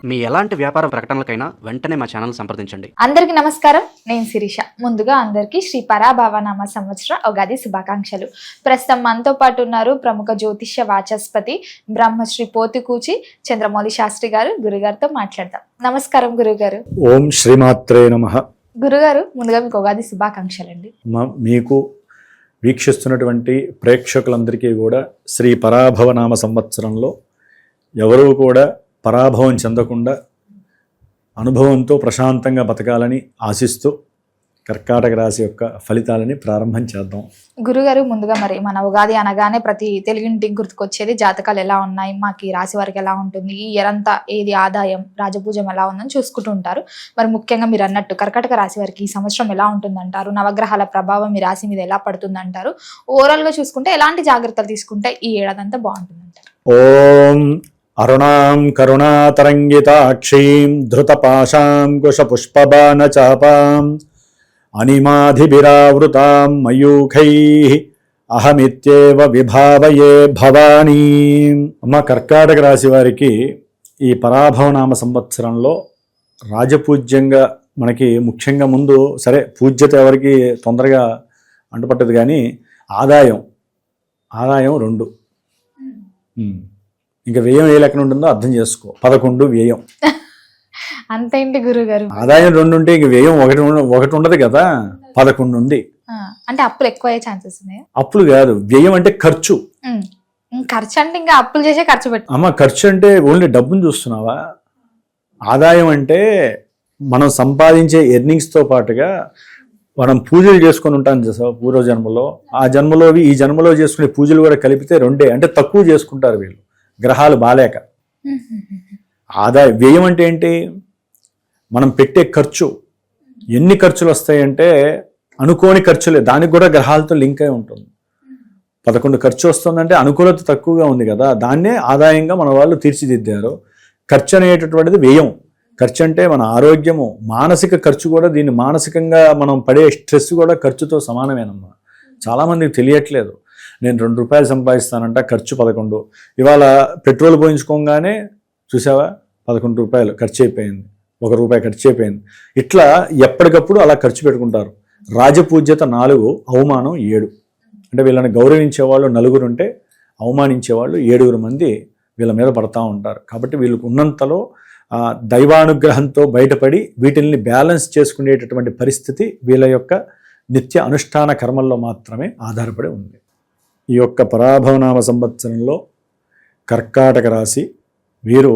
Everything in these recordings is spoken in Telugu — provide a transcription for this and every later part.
మీ ఎలాంటి వ్యాపార ప్రకటనలకైనా వెంటనే మా ఛానల్ సంప్రదించండి. అందరికీ నమస్కారం, నేను శిరీష. ముందుగా అందరికీ శ్రీ పరాభవనామ సంవత్సర ఉగాది శుభాకాంక్షలు. ప్రస్తుతం మనతో పాటు ఉన్నారు ప్రముఖ జ్యోతిష్య వాచస్పతి బ్రహ్మశ్రీ పోతుకూచి చంద్రమౌళి శాస్త్రి గారు. గురుగారితో మాట్లాడదాం. నమస్కారం గురుగారు. ఓం శ్రీమాత్రే నమః. గురుగారు, ముందుగా మీకు ఉగాది శుభాకాంక్షలు అండి. మీకు వీక్షిస్తున్నటువంటి ప్రేక్షకులందరికీ కూడా శ్రీ పరాభవనామ సంవత్సరంలో ఎవరూ కూడా పరాభవం చెందకుండా అనుభవంతో ప్రశాంతంగా బతకాలని ఆశిస్తూ కర్కాటక రాశి యొక్క ఫలితాలని ప్రారంభం చేద్దాం. గురుగారు, ముందుగా మరి మన ఉగాది అనగానే ప్రతి తెలుగింటికి గుర్తుకొచ్చేది జాతకాలు ఎలా ఉన్నాయి, మాకు ఈ రాశి వారికి ఎలా ఉంటుంది, ఈ ఇయర్ అంతా ఏది ఆదాయం రాజపూజం ఎలా ఉందని చూసుకుంటూ ఉంటారు. మరి ముఖ్యంగా మీరు అన్నట్టు కర్కాటక రాశి వారికి ఈ సంవత్సరం ఎలా ఉంటుందంటారు, నవగ్రహాల ప్రభావం మీ రాశి మీద ఎలా పడుతుందంటారు, ఓవరాల్ గా చూసుకుంటే ఎలాంటి జాగ్రత్తలు తీసుకుంటే ఈ ఏడాదంతా బాగుంటుందంటారు? ఓం అరుణాం కరుణాతరంగితాక్షీం ధృతపాశాం కుశపుష్పబాణ చాపాం అనిమాధిభిరావృతాం మయూఖైః అహమిత్యేవ విభావయే భవానీ. అమ్మ, కర్కాటక రాశి వారికి ఈ పరాభవనామ సంవత్సరంలో రాజపూజ్యంగా మనకి ముఖ్యంగా ముందు సరే పూజ్యత ఎవరికి తొందరగా అంటుపట్టదు, కానీ ఆదాయం 2. ఇంకా వ్యయం ఏ లెక్కన ఉంటుందో అర్థం చేసుకో. 11 వ్యయం. అంతేంటి గురుగారు? ఆదాయం 2 ఉంటే ఇంక వ్యయం ఒకటి ఉండదు కదా. 11 ఉంది. అంటే అప్పులు ఎక్కువ అయ్యే ఛాన్సెస్ ఉన్నాయి. అప్పులు కాదు, వ్యయం అంటే ఖర్చు. ఖర్చు అంటే ఇంకా అప్పులు చేసే ఖర్చు పెట్టు. అమ్మ, ఖర్చు అంటే ఓన్లీ డబ్బును చూస్తున్నావా? ఆదాయం అంటే మనం సంపాదించే ఎర్నింగ్స్తో పాటుగా మనం పూజలు చేసుకొని ఉంటాం చేసావు పూర్వ జన్మలో, ఆ జన్మలోవి ఈ జన్మలో చేసుకునే పూజలు కూడా కలిపితే 2 అంటే తక్కువ చేసుకుంటారు వీళ్ళు, గ్రహాలు బాలేక. ఆదాయం వ్యయం అంటే ఏంటి? మనం పెట్టే ఖర్చు. ఎన్ని ఖర్చులు వస్తాయంటే అనుకోని ఖర్చులే, దానికి కూడా గ్రహాలతో లింక్ అయి ఉంటుంది. 11 ఖర్చు వస్తుందంటే అనుకూలత తక్కువగా ఉంది కదా, దాన్నే ఆదాయంగా మన వాళ్ళు తీర్చిదిద్దారు. ఖర్చు అనేటటువంటిది వ్యయం. ఖర్చు అంటే మన ఆరోగ్యము, మానసిక ఖర్చు కూడా. దీన్ని మానసికంగా మనం పడే స్ట్రెస్ కూడా ఖర్చుతో సమానమేనమ్మా. చాలామందికి తెలియట్లేదు. నేను 2 రూపాయలు సంపాదిస్తానంట, ఖర్చు 11. ఇవాళ పెట్రోల్ పోయించుకోగానే చూసావా 11 రూపాయలు ఖర్చు అయిపోయింది, 1 రూపాయి ఖర్చు అయిపోయింది. ఇట్లా ఎప్పటికప్పుడు అలా ఖర్చు పెట్టుకుంటారు. రాజపూజ్యత 4, అవమానం 7. అంటే వీళ్ళని గౌరవించేవాళ్ళు 4 ఉంటే అవమానించేవాళ్ళు 7 మంది వీళ్ళ మీద పడతా ఉంటారు. కాబట్టి వీళ్ళకు ఉన్నంతలో దైవానుగ్రహంతో బయటపడి వీటిల్ని బ్యాలెన్స్ చేసుకునేటటువంటి పరిస్థితి వీళ్ళ యొక్క నిత్య అనుష్ఠాన కర్మల్లో మాత్రమే ఆధారపడి ఉంది. ఈ యొక్క పరాభవనామ సంవత్సరంలో కర్కాటక రాశి వీరు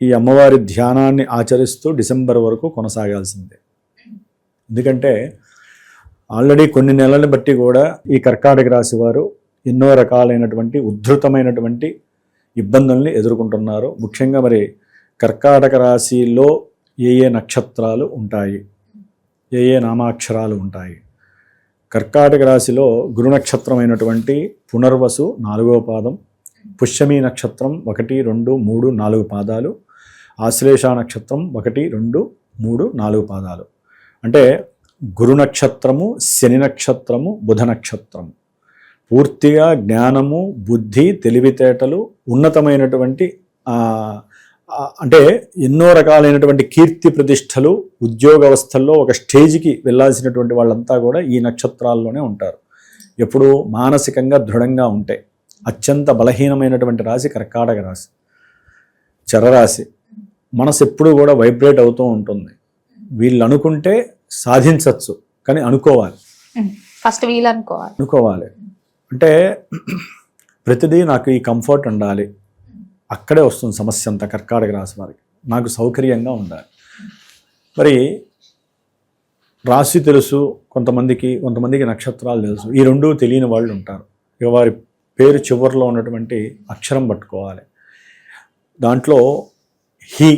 ఈ అమ్మవారి ధ్యానాన్ని ఆచరిస్తూ డిసెంబర్ వరకు కొనసాగాల్సిందే. ఎందుకంటే ఆల్రెడీ కొన్ని నెలలను బట్టి కూడా ఈ కర్కాటక రాశి వారు ఎన్నో రకాలైనటువంటి ఉద్ధృతమైనటువంటి ఇబ్బందుల్ని ఎదుర్కొంటున్నారు. ముఖ్యంగా మరి కర్కాటక రాశిలో ఏ నక్షత్రాలు ఉంటాయి, ఏ నామాక్షరాలు ఉంటాయి? కర్కాటక రాశిలో గురు నక్షత్రం అయినటువంటి పునర్వసు 4వ పాదం, పుష్యమి నక్షత్రం 1, 2, 3, 4 పాదాలు, ఆశ్లేష నక్షత్రం 1, 2, 3, 4 పాదాలు. అంటే గురు నక్షత్రము, శని నక్షత్రము, బుధ నక్షత్రము పూర్తిగా జ్ఞానము, బుద్ధి, తెలివితేటలు, ఉన్నతమైనటువంటి అంటే ఎన్నో రకాలైనటువంటి కీర్తి ప్రతిష్టలు, ఉద్యోగ వ్యవస్థల్లో ఒక స్టేజ్కి వెళ్ళాల్సినటువంటి వాళ్ళంతా కూడా ఈ నక్షత్రాల్లోనే ఉంటారు. ఎప్పుడు మానసికంగా దృఢంగా ఉంటే. అత్యంత బలహీనమైనటువంటి రాశి కర్కాటక రాశి, చరరాశి. మనసు ఎప్పుడూ కూడా వైబ్రేట్ అవుతూ ఉంటుంది. వీళ్ళు అనుకుంటే సాధించవచ్చు, కానీ అనుకోవాలి. ఫస్ట్ వీళ్ళు అనుకోవాలి. అంటే ప్రతిదీ నాకు ఈ కంఫర్ట్ ఉండాలి, అక్కడే వస్తుంది సమస్య అంతా కర్కాటక రాశి వారికి. నాకు సౌకర్యంగా ఉండాలి. మరి రాశి తెలుసు కొంతమందికి నక్షత్రాలు తెలుసు. ఈ 2 తెలియని వాళ్ళు ఉంటారు. ఇక వారి పేరు చివరిలో ఉన్నటువంటి అక్షరం పట్టుకోవాలి. దాంట్లో హి,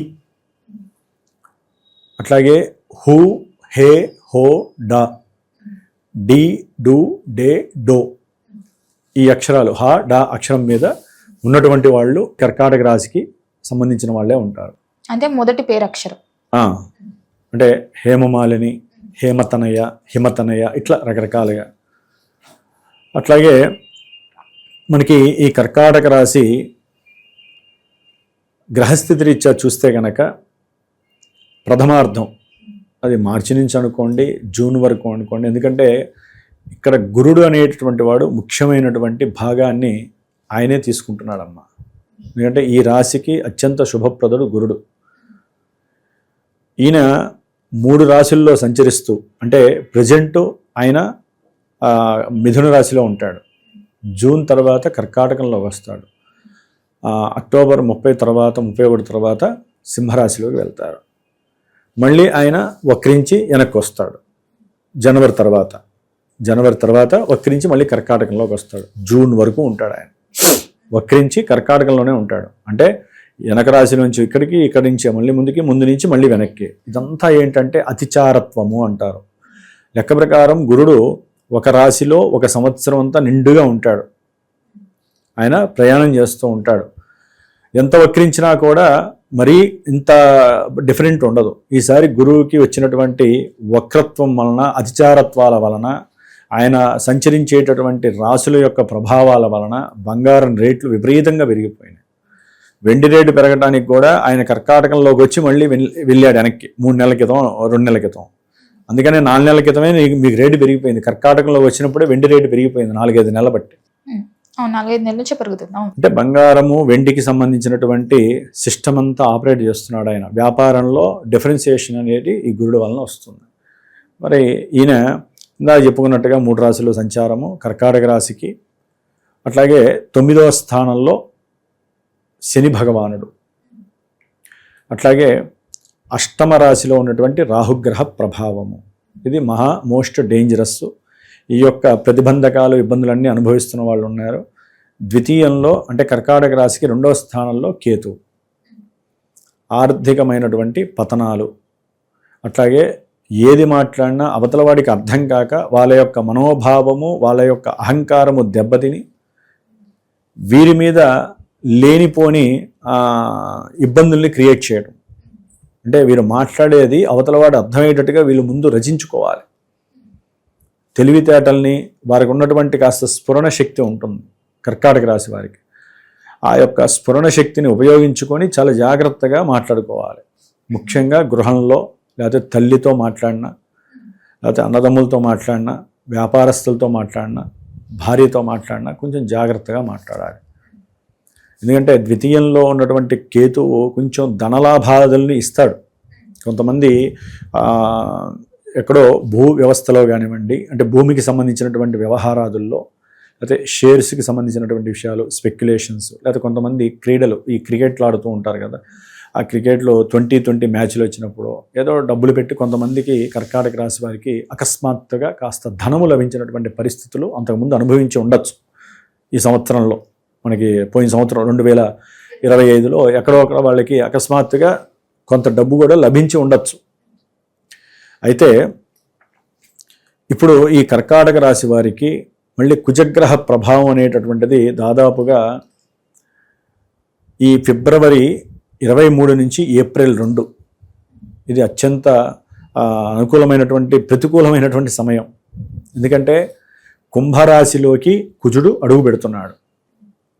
అట్లాగే హూ, హే, హో, డా, డి, డు, డే, డో, ఈ అక్షరాలు హ, డా అక్షరం మీద ఉన్నటువంటి వాళ్ళు కర్కాటక రాశికి సంబంధించిన వాళ్ళే ఉంటారు. అంటే మొదటి పేరు అక్షరం. అంటే హేమమాలిని, హేమతనయ, హిమతనయ, ఇట్లా రకరకాలుగా. అట్లాగే మనకి ఈ కర్కాటక రాశి గ్రహస్థితి రీత్యా చూస్తే కనుక ప్రథమార్థం, అది మార్చి నుంచి అనుకోండి, జూన్ వరకు అనుకోండి. ఎందుకంటే ఇక్కడ గురుడు అనేటటువంటి వాడు ముఖ్యమైనటువంటి భాగాన్ని ఆయనే తీసుకుంటున్నాడమ్మా. ఎందుకంటే ఈ రాశికి అత్యంత శుభప్రదుడు గురుడు. ఈయన 3 రాశుల్లో సంచరిస్తూ, అంటే ప్రజెంట్ ఆయన మిథున రాశిలో ఉంటాడు. జూన్ తర్వాత కర్కాటకంలో వస్తాడు. అక్టోబర్ 30 తర్వాత 31 తర్వాత సింహరాశిలోకి వెళ్తారు. మళ్ళీ ఆయన వక్రించి వెనక్కి వస్తాడు. జనవరి తర్వాత వక్రించి మళ్ళీ కర్కాటకంలోకి వస్తాడు. జూన్ వరకు ఉంటాడు ఆయన. వక్రించి కర్కాటకంలోనే ఉంటాడు. అంటే వెనక రాశి నుంచి ఇక్కడికి, ఇక్కడి నుంచి మళ్ళీ ముందుకి, ముందు నుంచి మళ్ళీ వెనక్కి. ఇదంతా ఏంటంటే అతిచారత్వము అంటారు. లెక్క ప్రకారం గురుడు ఒక రాశిలో ఒక సంవత్సరం అంతా నిండుగా ఉంటాడు. ఆయన ప్రయాణం చేస్తూ ఉంటాడు. ఎంత వక్రించినా కూడా మరీ ఇంత డిఫరెంట్ ఉండదు. ఈసారి గురువుకి వచ్చినటువంటి వక్రత్వం వలన, అతిచారత్వాల వలన, ఆయన సంచరించేటటువంటి రాశుల యొక్క ప్రభావాల వలన బంగారం రేట్లు విపరీతంగా పెరిగిపోయినాయి. వెండి రేటు పెరగడానికి కూడా ఆయన కర్కాటకంలోకి వచ్చి మళ్ళీ వెళ్ళాడు వెనక్కి 3 నెలల క్రితం, 2 నెలల క్రితం. అందుకనే 4 నెలల క్రితమే మీకు రేటు పెరిగిపోయింది. కర్కాటకంలోకి వచ్చినప్పుడే వెండి రేటు పెరిగిపోయింది 4-5 నెలల బట్టి. 4-5 నెలల నుంచి పెరుగుతుంది. అంటే బంగారము వెండికి సంబంధించినటువంటి సిస్టమ్ అంతా ఆపరేట్ చేస్తున్నాడు ఆయన. వ్యాపారంలో డిఫరెన్సియేషన్ అనేది ఈ గురుడు వలన వస్తుంది. మరి ఈయన ఇందాక చెప్పుకున్నట్టుగా 3 రాశుల్లో సంచారము, కర్కాటక రాశికి, అట్లాగే 9వ స్థానంలో శని భగవానుడు, అట్లాగే అష్టమ రాశిలో ఉన్నటువంటి రాహుగ్రహ ప్రభావము. ఇది మోస్ట్ డేంజరస్. ఈ యొక్క ప్రతిబంధకాలు, ఇబ్బందులన్నీ అనుభవిస్తున్న వాళ్ళు ఉన్నారు. ద్వితీయంలో అంటే కర్కాటక రాశికి 2వ స్థానంలో కేతు, ఆర్థికమైనటువంటి పతనాలు, అట్లాగే ఏది మాట్లాడినా అవతల వాడికి అర్థం కాక వాళ్ళ యొక్క మనోభావము, వాళ్ళ యొక్క అహంకారము దెబ్బతిని వీరి మీద లేనిపోని ఇబ్బందుల్ని క్రియేట్ చేయడం. అంటే వీరు మాట్లాడేది అవతల వాడు అర్థమయ్యేటట్టుగా వీళ్ళు ముందు రచించుకోవాలి. తెలివితేటల్ని, వారికి ఉన్నటువంటి కాస్త స్ఫురణ శక్తి ఉంటుంది కర్కాటక రాశి వారికి. ఆ యొక్క స్ఫురణ శక్తిని ఉపయోగించుకొని చాలా జాగ్రత్తగా మాట్లాడుకోవాలి. ముఖ్యంగా గృహంలో, లేకపోతే తల్లితో మాట్లాడినా, లేకపోతే అన్నదమ్ములతో మాట్లాడినా, వ్యాపారస్తులతో మాట్లాడినా, భార్యతో మాట్లాడినా కొంచెం జాగ్రత్తగా మాట్లాడాలి. ఎందుకంటే ద్వితీయంలో ఉన్నటువంటి కేతువు కొంచెం ధనలాభాదుల్ని ఇస్తాడు. కొంతమంది ఎక్కడో భూ వ్యవస్థలో కానివ్వండి, అంటే భూమికి సంబంధించినటువంటి వ్యవహారాదుల్లో, లేకపోతే షేర్స్కి సంబంధించినటువంటి విషయాలు, స్పెక్యులేషన్స్, లేకపోతే కొంతమంది క్రీడలు, ఈ క్రికెట్లు ఆడుతూ ఉంటారు కదా, ఆ క్రికెట్లో 20-20 మ్యాచ్లు వచ్చినప్పుడు ఏదో డబ్బులు పెట్టి కొంతమందికి కర్కాటక రాశి వారికి అకస్మాత్తుగా కాస్త ధనము లభించినటువంటి పరిస్థితులు అంతకుముందు అనుభవించి ఉండొచ్చు. ఈ సంవత్సరంలో మనకి పోయిన సంవత్సరం 2025లో ఎక్కడో అక్కడ వాళ్ళకి అకస్మాత్తుగా కొంత డబ్బు కూడా లభించి ఉండొచ్చు. అయితే ఇప్పుడు ఈ కర్కాటక రాశి వారికి మళ్ళీ కుజగ్రహ ప్రభావం అనేటటువంటిది దాదాపుగా ఈ ఫిబ్రవరి 23 నుంచి ఏప్రిల్ 2, ఇది అత్యంత అనుకూలమైనటువంటి, ప్రతికూలమైనటువంటి సమయం. ఎందుకంటే కుంభరాశిలోకి కుజుడు అడుగు పెడుతున్నాడు.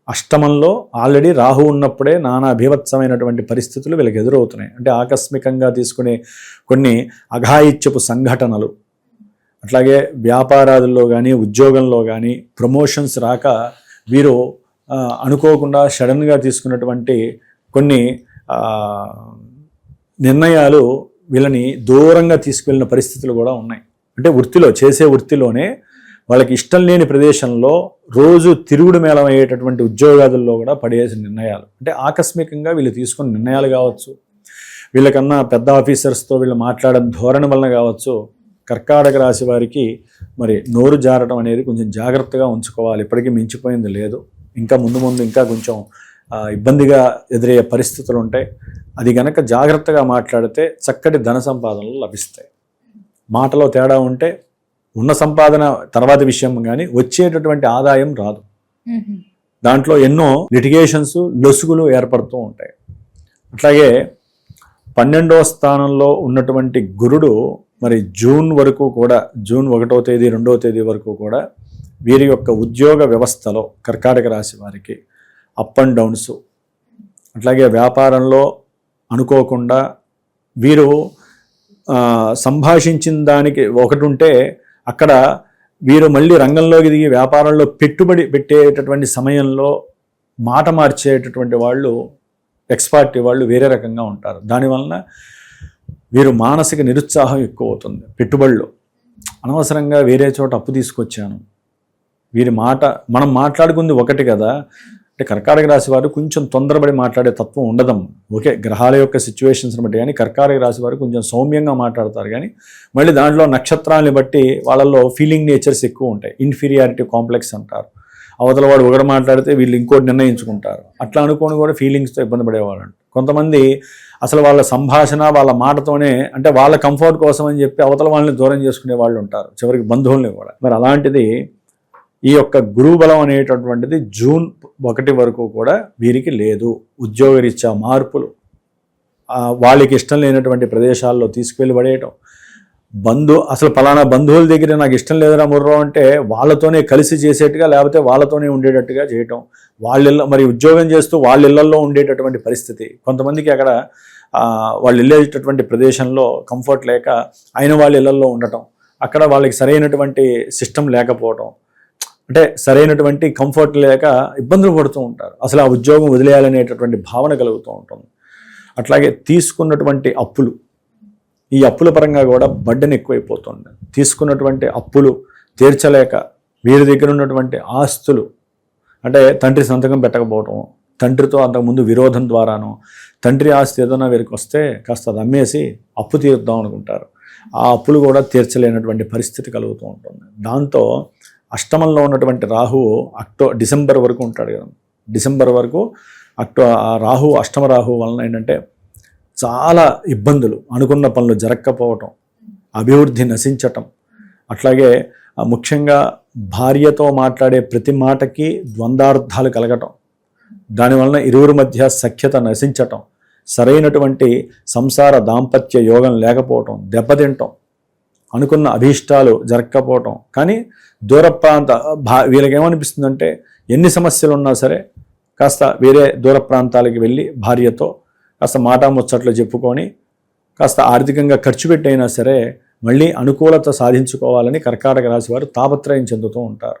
అష్టమంలో ఆల్రెడీ రాహు ఉన్నప్పుడే నానా భీభత్సమైనటువంటి పరిస్థితులు వీళ్ళకి ఎదురవుతున్నాయి. అంటే ఆకస్మికంగా తీసుకునే కొన్ని అఘాయిత్యపు సంఘటనలు, అట్లాగే వ్యాపారాదుల్లో కానీ, ఉద్యోగంలో కానీ ప్రమోషన్స్ రాక వీరు అనుకోకుండా సడన్గా తీసుకున్నటువంటి కొన్ని నిర్ణయాలు వీళ్ళని దూరంగా తీసుకువెళ్ళిన పరిస్థితులు కూడా ఉన్నాయి. అంటే చేసే వృత్తిలోనే వాళ్ళకి ఇష్టం లేని ప్రదేశంలో రోజు తిరుగుడు మేళం అయ్యేటటువంటి ఉద్యోగాదుల్లో కూడా పడేసిన నిర్ణయాలు, అంటే ఆకస్మికంగా వీళ్ళు తీసుకున్న నిర్ణయాలు కావచ్చు, వీళ్ళకన్నా పెద్ద ఆఫీసర్స్తో వీళ్ళు మాట్లాడే ధోరణి వలన కావచ్చు, కర్కాటక రాశి వారికి మరి నోరు జారడం అనేది కొంచెం జాగ్రత్తగా ఉంచుకోవాలి. ఇప్పటికీ మించిపోయింది లేదు. ఇంకా ముందు ఇంకా కొంచెం ఇబ్బందిగా ఎదురయ్యే పరిస్థితులు ఉంటాయి. అది గనక జాగ్రత్తగా మాట్లాడితే చక్కటి ధన సంపాదనలు లభిస్తాయి. మాటలో తేడా ఉంటే ఉన్న సంపాదన తర్వాత విషయం, కానీ వచ్చేటటువంటి ఆదాయం రాదు. దాంట్లో ఎన్నో లిటిగేషన్స్, లొసుగులు ఏర్పడుతూ ఉంటాయి. అట్లాగే 12వ స్థానంలో ఉన్నటువంటి గురుడు మరి జూన్ వరకు కూడా, జూన్ 1వ తేదీ 2వ తేదీ వరకు కూడా వీరి యొక్క ఉద్యోగ వ్యవస్థలో కర్కాటక రాశి వారికి అప్ అండ్ డౌన్స్, అట్లాగే వ్యాపారంలో అనుకోకుండా వీరు సంభాషించిన దానికి ఒకటి ఉంటే అక్కడ వీరు మళ్ళీ రంగంలోకి దిగి వ్యాపారంలో పెట్టుబడి పెట్టేటటువంటి సమయంలో మాట మార్చేటటువంటి వాళ్ళు ఎక్స్పర్ట్ వాళ్ళు వేరే రకంగా ఉంటారు. దానివలన వీరు మానసిక నిరుత్సాహం ఎక్కువ అవుతుంది. పెట్టుబడులు అనవసరంగా వేరే చోట అప్పు తీసుకొచ్చాను, వీరి మాట మనం మాట్లాడుకుంది ఒకటి కదా. అంటే కర్కాటక రాశి వారు కొంచెం తొందరపడి మాట్లాడే తత్వం ఉండదమ్మ. ఓకే, గ్రహాల యొక్క సిచ్యువేషన్స్ని బట్టి కానీ కర్కాటక రాశి వారు కొంచెం సౌమ్యంగా మాట్లాడతారు. కానీ మళ్ళీ దాంట్లో నక్షత్రాలని బట్టి వాళ్ళల్లో ఫీలింగ్ నేచర్స్ ఎక్కువ ఉంటాయి. ఇన్ఫీరియారిటీ కాంప్లెక్స్ అంటారు. అవతల వాడు ఒకటి మాట్లాడితే వీళ్ళు ఇంకోటి నిర్ణయించుకుంటారు. అట్లా అనుకోని కూడా ఫీలింగ్స్తో ఇబ్బంది పడేవాళ్ళు. కొంతమంది అసలు వాళ్ళ సంభాషణ వాళ్ళ మాటతోనే అంటే వాళ్ళ కంఫర్ట్ కోసం అని చెప్పి అవతల వాళ్ళని దూరం చేసుకునే వాళ్ళు ఉంటారు, చివరికి బంధువుల్ని కూడా. మరి అలాంటిది ఈ యొక్క గురువు బలం అనేటటువంటిది జూన్ 1 వరకు కూడా వీరికి లేదు. ఉద్యోగరీత్యా మార్పులు, వాళ్ళకి ఇష్టం లేనటువంటి ప్రదేశాల్లో తీసుకువెళ్ళి పడేయటం, అసలు పలానా బంధువుల దగ్గర నాకు ఇష్టం లేదురా ముర్రో అంటే వాళ్ళతోనే కలిసి చేసేట్టుగా లేకపోతే వాళ్ళతోనే ఉండేటట్టుగా చేయటం, మరి ఉద్యోగం చేస్తూ వాళ్ళ ఇళ్లలో ఉండేటటువంటి పరిస్థితి. కొంతమందికి అక్కడ వాళ్ళు వెళ్ళేటటువంటి ప్రదేశంలో కంఫర్ట్ లేక అయిన వాళ్ళ ఇళ్లలో ఉండటం, అక్కడ వాళ్ళకి సరైనటువంటి సిస్టమ్ లేకపోవటం, అంటే సరైనటువంటి కంఫర్ట్ లేక ఇబ్బందులు పడుతూ ఉంటారు. అసలు ఆ ఉద్యోగం వదిలేయాలనేటటువంటి భావన కలుగుతూ ఉంటుంది. అట్లాగే తీసుకున్నటువంటి అప్పులు, ఈ అప్పుల పరంగా కూడా బడ్డెన్ ఎక్కువైపోతుంది. తీసుకున్నటువంటి అప్పులు తీర్చలేక వీరి దగ్గర ఉన్నటువంటి ఆస్తులు, అంటే తండ్రి సంతకం పెట్టకపోవటం, తండ్రితో అంతకుముందు విరోధం ద్వారానో తండ్రి ఆస్తి ఏదైనా వీరికి వస్తే కాస్త అది అమ్మేసి అప్పు తీరుద్దాం అనుకుంటారు. ఆ అప్పులు కూడా తీర్చలేనటువంటి పరిస్థితి కలుగుతూ ఉంటుంది. దాంతో అష్టమంలో ఉన్నటువంటి రాహువు డిసెంబర్ వరకు ఉంటాడు కదా. డిసెంబర్ వరకు రాహు అష్టమ రాహు వలన ఏంటంటే చాలా ఇబ్బందులు, అనుకున్న పనులు జరగకపోవటం, అభివృద్ధి నశించటం, అట్లాగే ముఖ్యంగా భార్యతో మాట్లాడే ప్రతి మాటకి ద్వంద్వార్థాలు కలగటం, దానివలన ఇరువురి మధ్య సఖ్యత నశించటం, సరైనటువంటి సంసార దాంపత్య యోగం లేకపోవటం, దెబ్బతింటం, అనుకున్న అభీష్టాలు జరగకపోవటం. కానీ దూర ప్రాంత వీళ్ళకి ఏమనిపిస్తుందంటే ఎన్ని సమస్యలు ఉన్నా సరే కాస్త వేరే దూర ప్రాంతాలకి వెళ్ళి భార్యతో కాస్త మాటాముచ్చట్లు చెప్పుకొని కాస్త ఆర్థికంగా ఖర్చు పెట్టైనా సరే మళ్ళీ అనుకూలత సాధించుకోవాలని కర్కాటక రాశి వారు తాపత్రయం చెందుతూ ఉంటారు.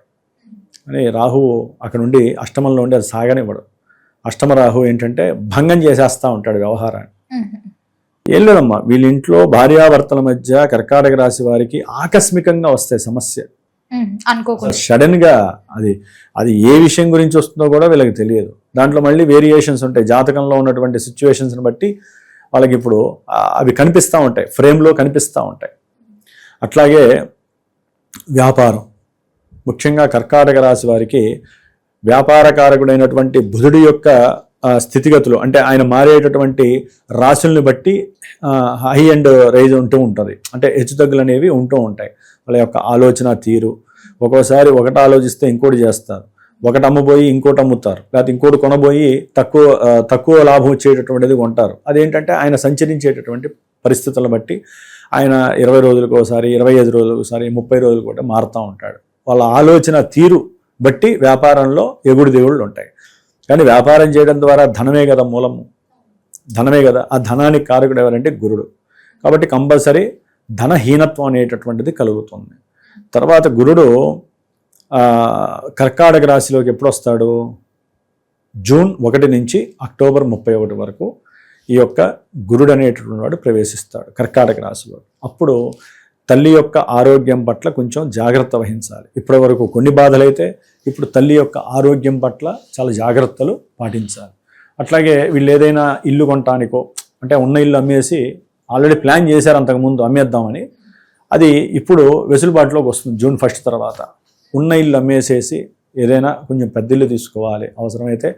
అని రాహువు అక్కడ నుండి అష్టమంలో ఉండి అది సాగనివ్వడు. అష్టమ రాహు ఏంటంటే భంగం చేసేస్తూ ఉంటాడు వ్యవహారాన్ని. ఏం లేదమ్మా, వీళ్ళ ఇంట్లో భార్యాభర్తల మధ్య కర్కాటక రాశి వారికి ఆకస్మికంగా వస్తాయి సమస్య. సడన్ గా అది ఏ విషయం గురించి వస్తుందో కూడా వీళ్ళకి తెలియదు. దాంట్లో మళ్ళీ వేరియేషన్స్ ఉంటాయి. జాతకంలో ఉన్నటువంటి సిచ్యువేషన్స్ని బట్టి వాళ్ళకి ఇప్పుడు అవి కనిపిస్తూ ఉంటాయి, ఫ్రేమ్లో కనిపిస్తూ ఉంటాయి. అట్లాగే వ్యాపారం, ముఖ్యంగా కర్కాటక రాశి వారికి వ్యాపారకారకుడైనటువంటి బుధుడి యొక్క స్థితిగతులు, అంటే ఆయన మారేటటువంటి రాశుల్ని బట్టి హై అండ్ రైజ్ ఉంటూ ఉంటుంది. అంటే హెచ్చుతగ్గులు అనేవి ఉంటూ ఉంటాయి. వాళ్ళ యొక్క ఆలోచన తీరు, ఒకటి ఆలోచిస్తే ఇంకోటి చేస్తారు, ఒకటి అమ్మబోయి ఇంకోటి అమ్ముతారు, లేకపోతే ఇంకోటి కొనబోయి తక్కువ లాభం వచ్చేటటువంటిది కొంటారు. అదేంటంటే ఆయన సంచరించేటటువంటి పరిస్థితులను బట్టి ఆయన 20 రోజులకు ఒకసారి, 25 రోజులకు ఒకసారి, 30 రోజులకు కూడా మారుతూ ఉంటాడు. వాళ్ళ ఆలోచన తీరు బట్టి వ్యాపారంలో ఎగుడు దిగుళ్ళు ఉంటాయి. కానీ వ్యాపారం చేయడం ద్వారా ధనమే కదా మూలము, ధనమే కదా. ఆ ధనానికి కారకుడు ఎవరంటే గురుడు. కాబట్టి కంపల్సరీ ధనహీనత్వం అనేటటువంటిది కలుగుతుంది. తర్వాత గురుడు కర్కాటక రాశిలోకి ఎప్పుడు వస్తాడు? జూన్ 1 నుంచి అక్టోబర్ 31 వరకు ఈ యొక్క గురుడు అనేటటువంటి వాడు ప్రవేశిస్తాడు కర్కాటక రాశిలో. అప్పుడు తల్లి యొక్క ఆరోగ్యం పట్ల కొంచెం జాగ్రత్త వహించాలి. ఇప్పటి వరకు కొన్ని బాధలైతే ఇప్పుడు తల్లి యొక్క ఆరోగ్యం పట్ల చాలా జాగ్రత్తలు పాటించాలి. అట్లాగే వీళ్ళు ఏదైనా ఇల్లు కొనటానికో, అంటే ఉన్న ఇల్లు అమ్మేసి ఆల్రెడీ ప్లాన్ చేశారు అంతకుముందు అమ్మేద్దామని, అది ఇప్పుడు వెసులుబాటులోకి వస్తుంది జూన్ 1 తర్వాత. ఉన్న ఇల్లు అమ్మేసేసి ఏదైనా కొంచెం పెద్ద ఇల్లు తీసుకోవాలి, అవసరమైతే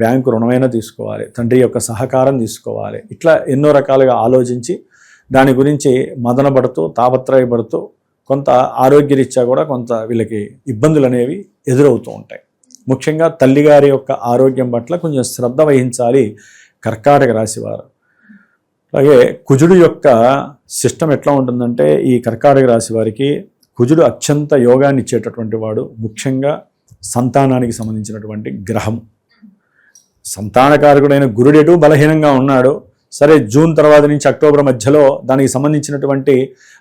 బ్యాంకు రుణమైనా తీసుకోవాలి, తండ్రి యొక్క సహకారం తీసుకోవాలి. ఇట్లా ఎన్నో రకాలుగా ఆలోచించి దాని గురించి మదనపడుతూ తాపత్రయపడుతూ కొంత ఆరోగ్యరీత్యా కూడా కొంత వీళ్ళకి ఇబ్బందులు అనేవి ఎదురవుతూ ఉంటాయి. ముఖ్యంగా తల్లిగారి యొక్క ఆరోగ్యం పట్ల కొంచెం శ్రద్ధ వహించాలి కర్కాటక రాశి వారు. అలాగే కుజుడు యొక్క సిస్టమ్ ఎట్లా ఉంటుందంటే ఈ కర్కాటక రాశి వారికి కుజుడు అత్యంత యోగాన్ని ఇచ్చేటటువంటి వాడు. ముఖ్యంగా సంతానానికి సంబంధించినటువంటి గ్రహం. సంతానకారకుడైన గురుడెటు బలహీనంగా ఉన్నాడు, సరే జూన్ తర్వాత నుంచి అక్టోబర్ మధ్యలో దానికి సంబంధించినటువంటి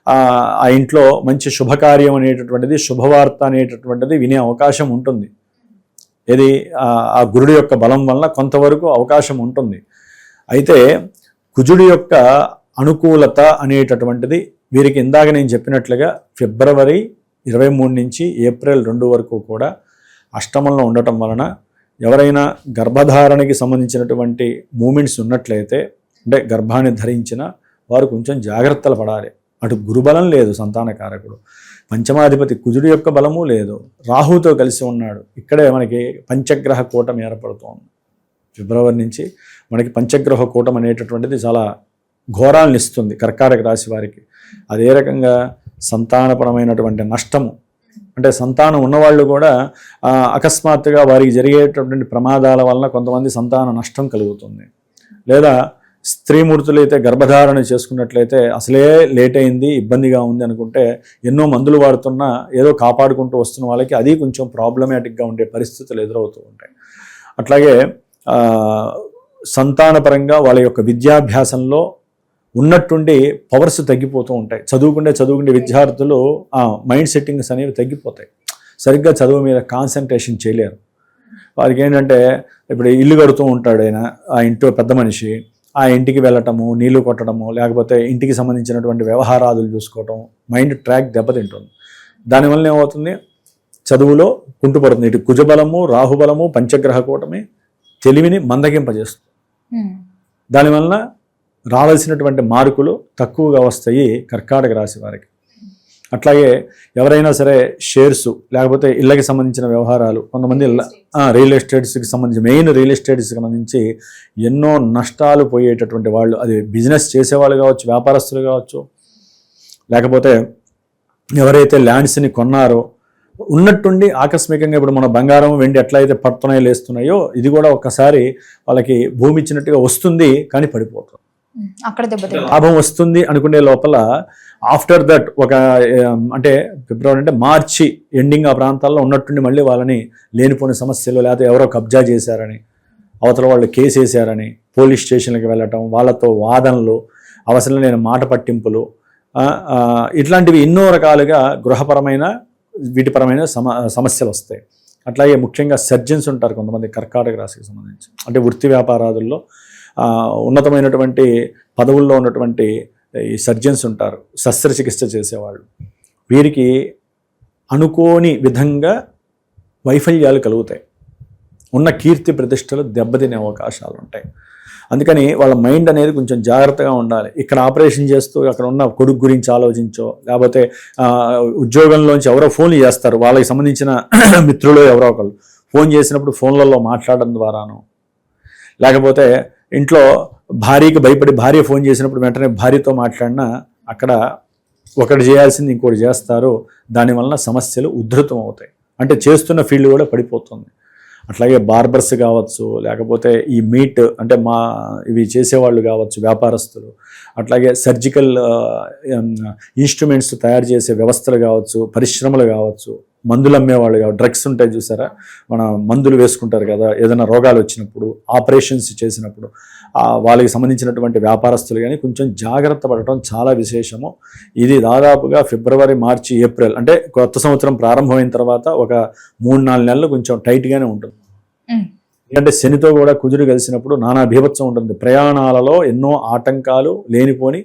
ఆ ఇంట్లో మంచి శుభకార్యం అనేటటువంటిది, శుభవార్త అనేటటువంటిది వినే అవకాశం ఉంటుంది. ఇది ఆ గురుడి యొక్క బలం వల్ల కొంతవరకు అవకాశం ఉంటుంది. అయితే కుజుడి యొక్క అనుకూలత అనేటటువంటిది వీరికి ఇందాక నేను చెప్పినట్లుగా ఫిబ్రవరి 23 నుంచి ఏప్రిల్ 2 వరకు కూడా అష్టమంలో ఉండటం వలన ఎవరైనా గర్భధారణకి సంబంధించినటువంటి మూమెంట్స్ ఉన్నట్లయితే, అంటే గర్భాన్ని ధరించిన వారు కొంచెం జాగ్రత్తలు పడాలి. అటు గురుబలం లేదు, సంతానకారకుడు, పంచమాధిపతి కుజుడి యొక్క బలము లేదు, రాహుతో కలిసి ఉన్నాడు. ఇక్కడే మనకి పంచగ్రహ కూటమి ఏర్పడుతోంది. ఫిబ్రవరి నుంచి మనకి పంచగ్రహ కూటమి అనేటటువంటిది చాలా ఘోరాలను ఇస్తుంది కర్కాటక రాశి వారికి. అదే రకంగా సంతానపరమైనటువంటి నష్టము, అంటే సంతానం ఉన్నవాళ్ళు కూడా అకస్మాత్తుగా వారికి జరిగేటటువంటి ప్రమాదాల వలన కొంతమంది సంతాన నష్టం కలుగుతుంది. లేదా స్త్రీమూర్తులు అయితే గర్భధారణ చేసుకున్నట్లయితే అసలే లేట్ అయింది, ఇబ్బందిగా ఉంది అనుకుంటే ఎన్నో మందులు వాడుతున్నా ఏదో కాపాడుకుంటూ వస్తున్న వాళ్ళకి అది కొంచెం ప్రాబ్లమాటిక్గా ఉండే పరిస్థితులు ఎదురవుతూ ఉంటాయి. అట్లాగే సంతానపరంగా వాళ్ళ యొక్క విద్యాభ్యాసంలో ఉన్నట్టుండి పవర్స్ తగ్గిపోతూ ఉంటాయి. చదువుకుండే విద్యార్థులు మైండ్ సెట్టింగ్స్ అనేవి తగ్గిపోతాయి. సరిగ్గా చదువు మీద కాన్సన్ట్రేషన్ చేయలేరు. వారికి ఏంటంటే ఇప్పుడు ఇల్లు కడుతూ ఉంటాడు ఆయన, ఆ ఇంట్లో పెద్ద మనిషి, ఆ ఇంటికి వెళ్ళటము, నీళ్లు కొట్టడము, లేకపోతే ఇంటికి సంబంధించినటువంటి వ్యవహారాదులు చూసుకోవటం, మైండ్ ట్రాక్ దెబ్బతింటుంది. దానివల్ల ఏమవుతుంది, చదువులో కుంటుపడుతుంది. ఇటు కుజబలము, రాహుబలము, పంచగ్రహ కూటమి తెలివిని మందగింపజేస్తుంది. దానివల్ల రావాల్సినటువంటి మార్కులు తక్కువగా వస్తాయి కర్కాటక రాశి వారికి. అట్లాగే ఎవరైనా సరే షేర్స్ లేకపోతే ఇళ్ళకి సంబంధించిన వ్యవహారాలు, కొంతమంది రియల్ ఎస్టేట్స్కి సంబంధించి, మెయిన్ రియల్ ఎస్టేట్స్కి సంబంధించి ఎన్నో నష్టాలు పోయేటటువంటి వాళ్ళు, అది బిజినెస్ చేసేవాళ్ళు కావచ్చు, వ్యాపారస్తులు కావచ్చు, లేకపోతే ఎవరైతే ల్యాండ్స్ని కొన్నారో ఉన్నట్టుండి ఆకస్మికంగా ఇప్పుడు మన బంగారం వెండి ఎట్లయితే పడుతున్నాయో లేస్తున్నాయో ఇది కూడా ఒక్కసారి వాళ్ళకి భూమి ఇచ్చినట్టుగా వస్తుంది, కానీ పడిపోతుంది. అక్కడ లాభం వస్తుంది అనుకునే లోపల ఆఫ్టర్ దట్ అంటే ఫిబ్రవరి అంటే మార్చి ఎండింగ్ ఆ ప్రాంతాల్లో ఉన్నట్టుండి మళ్ళీ వాళ్ళని లేనిపోని సమస్యలు, లేకపోతే ఎవరో కబ్జా చేశారని, అవతల వాళ్ళు కేసు వేశారని పోలీస్ స్టేషన్లకు వెళ్ళటం, వాళ్ళతో వాదనలు, అవసరం లేని మాట పట్టింపులు, ఇట్లాంటివి ఎన్నో రకాలుగా గృహపరమైన వీటిపరమైన సమస్యలు వస్తాయి. అట్లాగే ముఖ్యంగా సర్జన్స్ ఉంటారు కొంతమంది కర్కాటక రాశికి సంబంధించి, అంటే వృత్తి వ్యాపారాదుల్లో ఉన్నతమైనటువంటి పదవుల్లో ఉన్నటువంటి ఈ సర్జన్స్ ఉంటారు, శస్త్రచికిత్స చేసేవాళ్ళు. వీరికి అనుకోని విధంగా వైఫల్యాలు కలుగుతాయి, ఉన్న కీర్తి ప్రతిష్టలు దెబ్బతినే అవకాశాలు ఉంటాయి. అందుకని వాళ్ళ మైండ్ అనేది కొంచెం జాగ్రత్తగా ఉండాలి. ఇక్కడ ఆపరేషన్ చేస్తూ అక్కడ ఉన్న కొడుకు గురించి ఆలోచించో, లేకపోతే ఉద్యోగంలోంచి ఎవరో ఫోన్లు చేస్తారు, వాళ్ళకి సంబంధించిన మిత్రులు ఎవరో ఒకళ్ళు ఫోన్ చేసినప్పుడు ఫోన్లలో మాట్లాడడం ద్వారానో, లేకపోతే ఇంట్లో భార్యకి భయపడి భార్య ఫోన్ చేసినప్పుడు వెంటనే భార్యతో మాట్లాడినా అక్కడ ఒకటి చేయాల్సింది ఇంకోటి చేస్తారు. దానివల్ల సమస్యలు ఉధృతం అవుతాయి, అంటే చేస్తున్న ఫీల్డ్ కూడా పడిపోతుంది. అట్లాగే బార్బర్స్ కావచ్చు, లేకపోతే ఈ మీట్ అంటే ఇవి చేసేవాళ్ళు కావచ్చు, వ్యాపారస్తులు, అట్లాగే సర్జికల్ ఇన్స్ట్రుమెంట్స్ తయారు చేసే వ్యవస్థలు కావచ్చు, పరిశ్రమలు కావచ్చు, మందులు అమ్మేవాళ్ళు కావచ్చు, డ్రగ్స్ ఉంటాయి చూసారా, మన మందులు వేసుకుంటారు కదా ఏదైనా రోగాలు వచ్చినప్పుడు, ఆపరేషన్స్ చేసినప్పుడు, వాళ్ళకి సంబంధించినటువంటి వ్యాపారస్తులు కానీ కొంచెం జాగ్రత్త పడటం చాలా విశేషము. ఇది దాదాపుగా ఫిబ్రవరి, మార్చి, ఏప్రిల్ అంటే కొత్త సంవత్సరం ప్రారంభమైన తర్వాత ఒక 3-4 నెలలు కొంచెం టైట్గానే ఉంటుంది. ఎందుకంటే శనితో కూడా కుజుడు కలిసినప్పుడు నానా బీభత్సం ఉంటుంది. ప్రయాణాలలో ఎన్నో ఆటంకాలు, లేనిపోని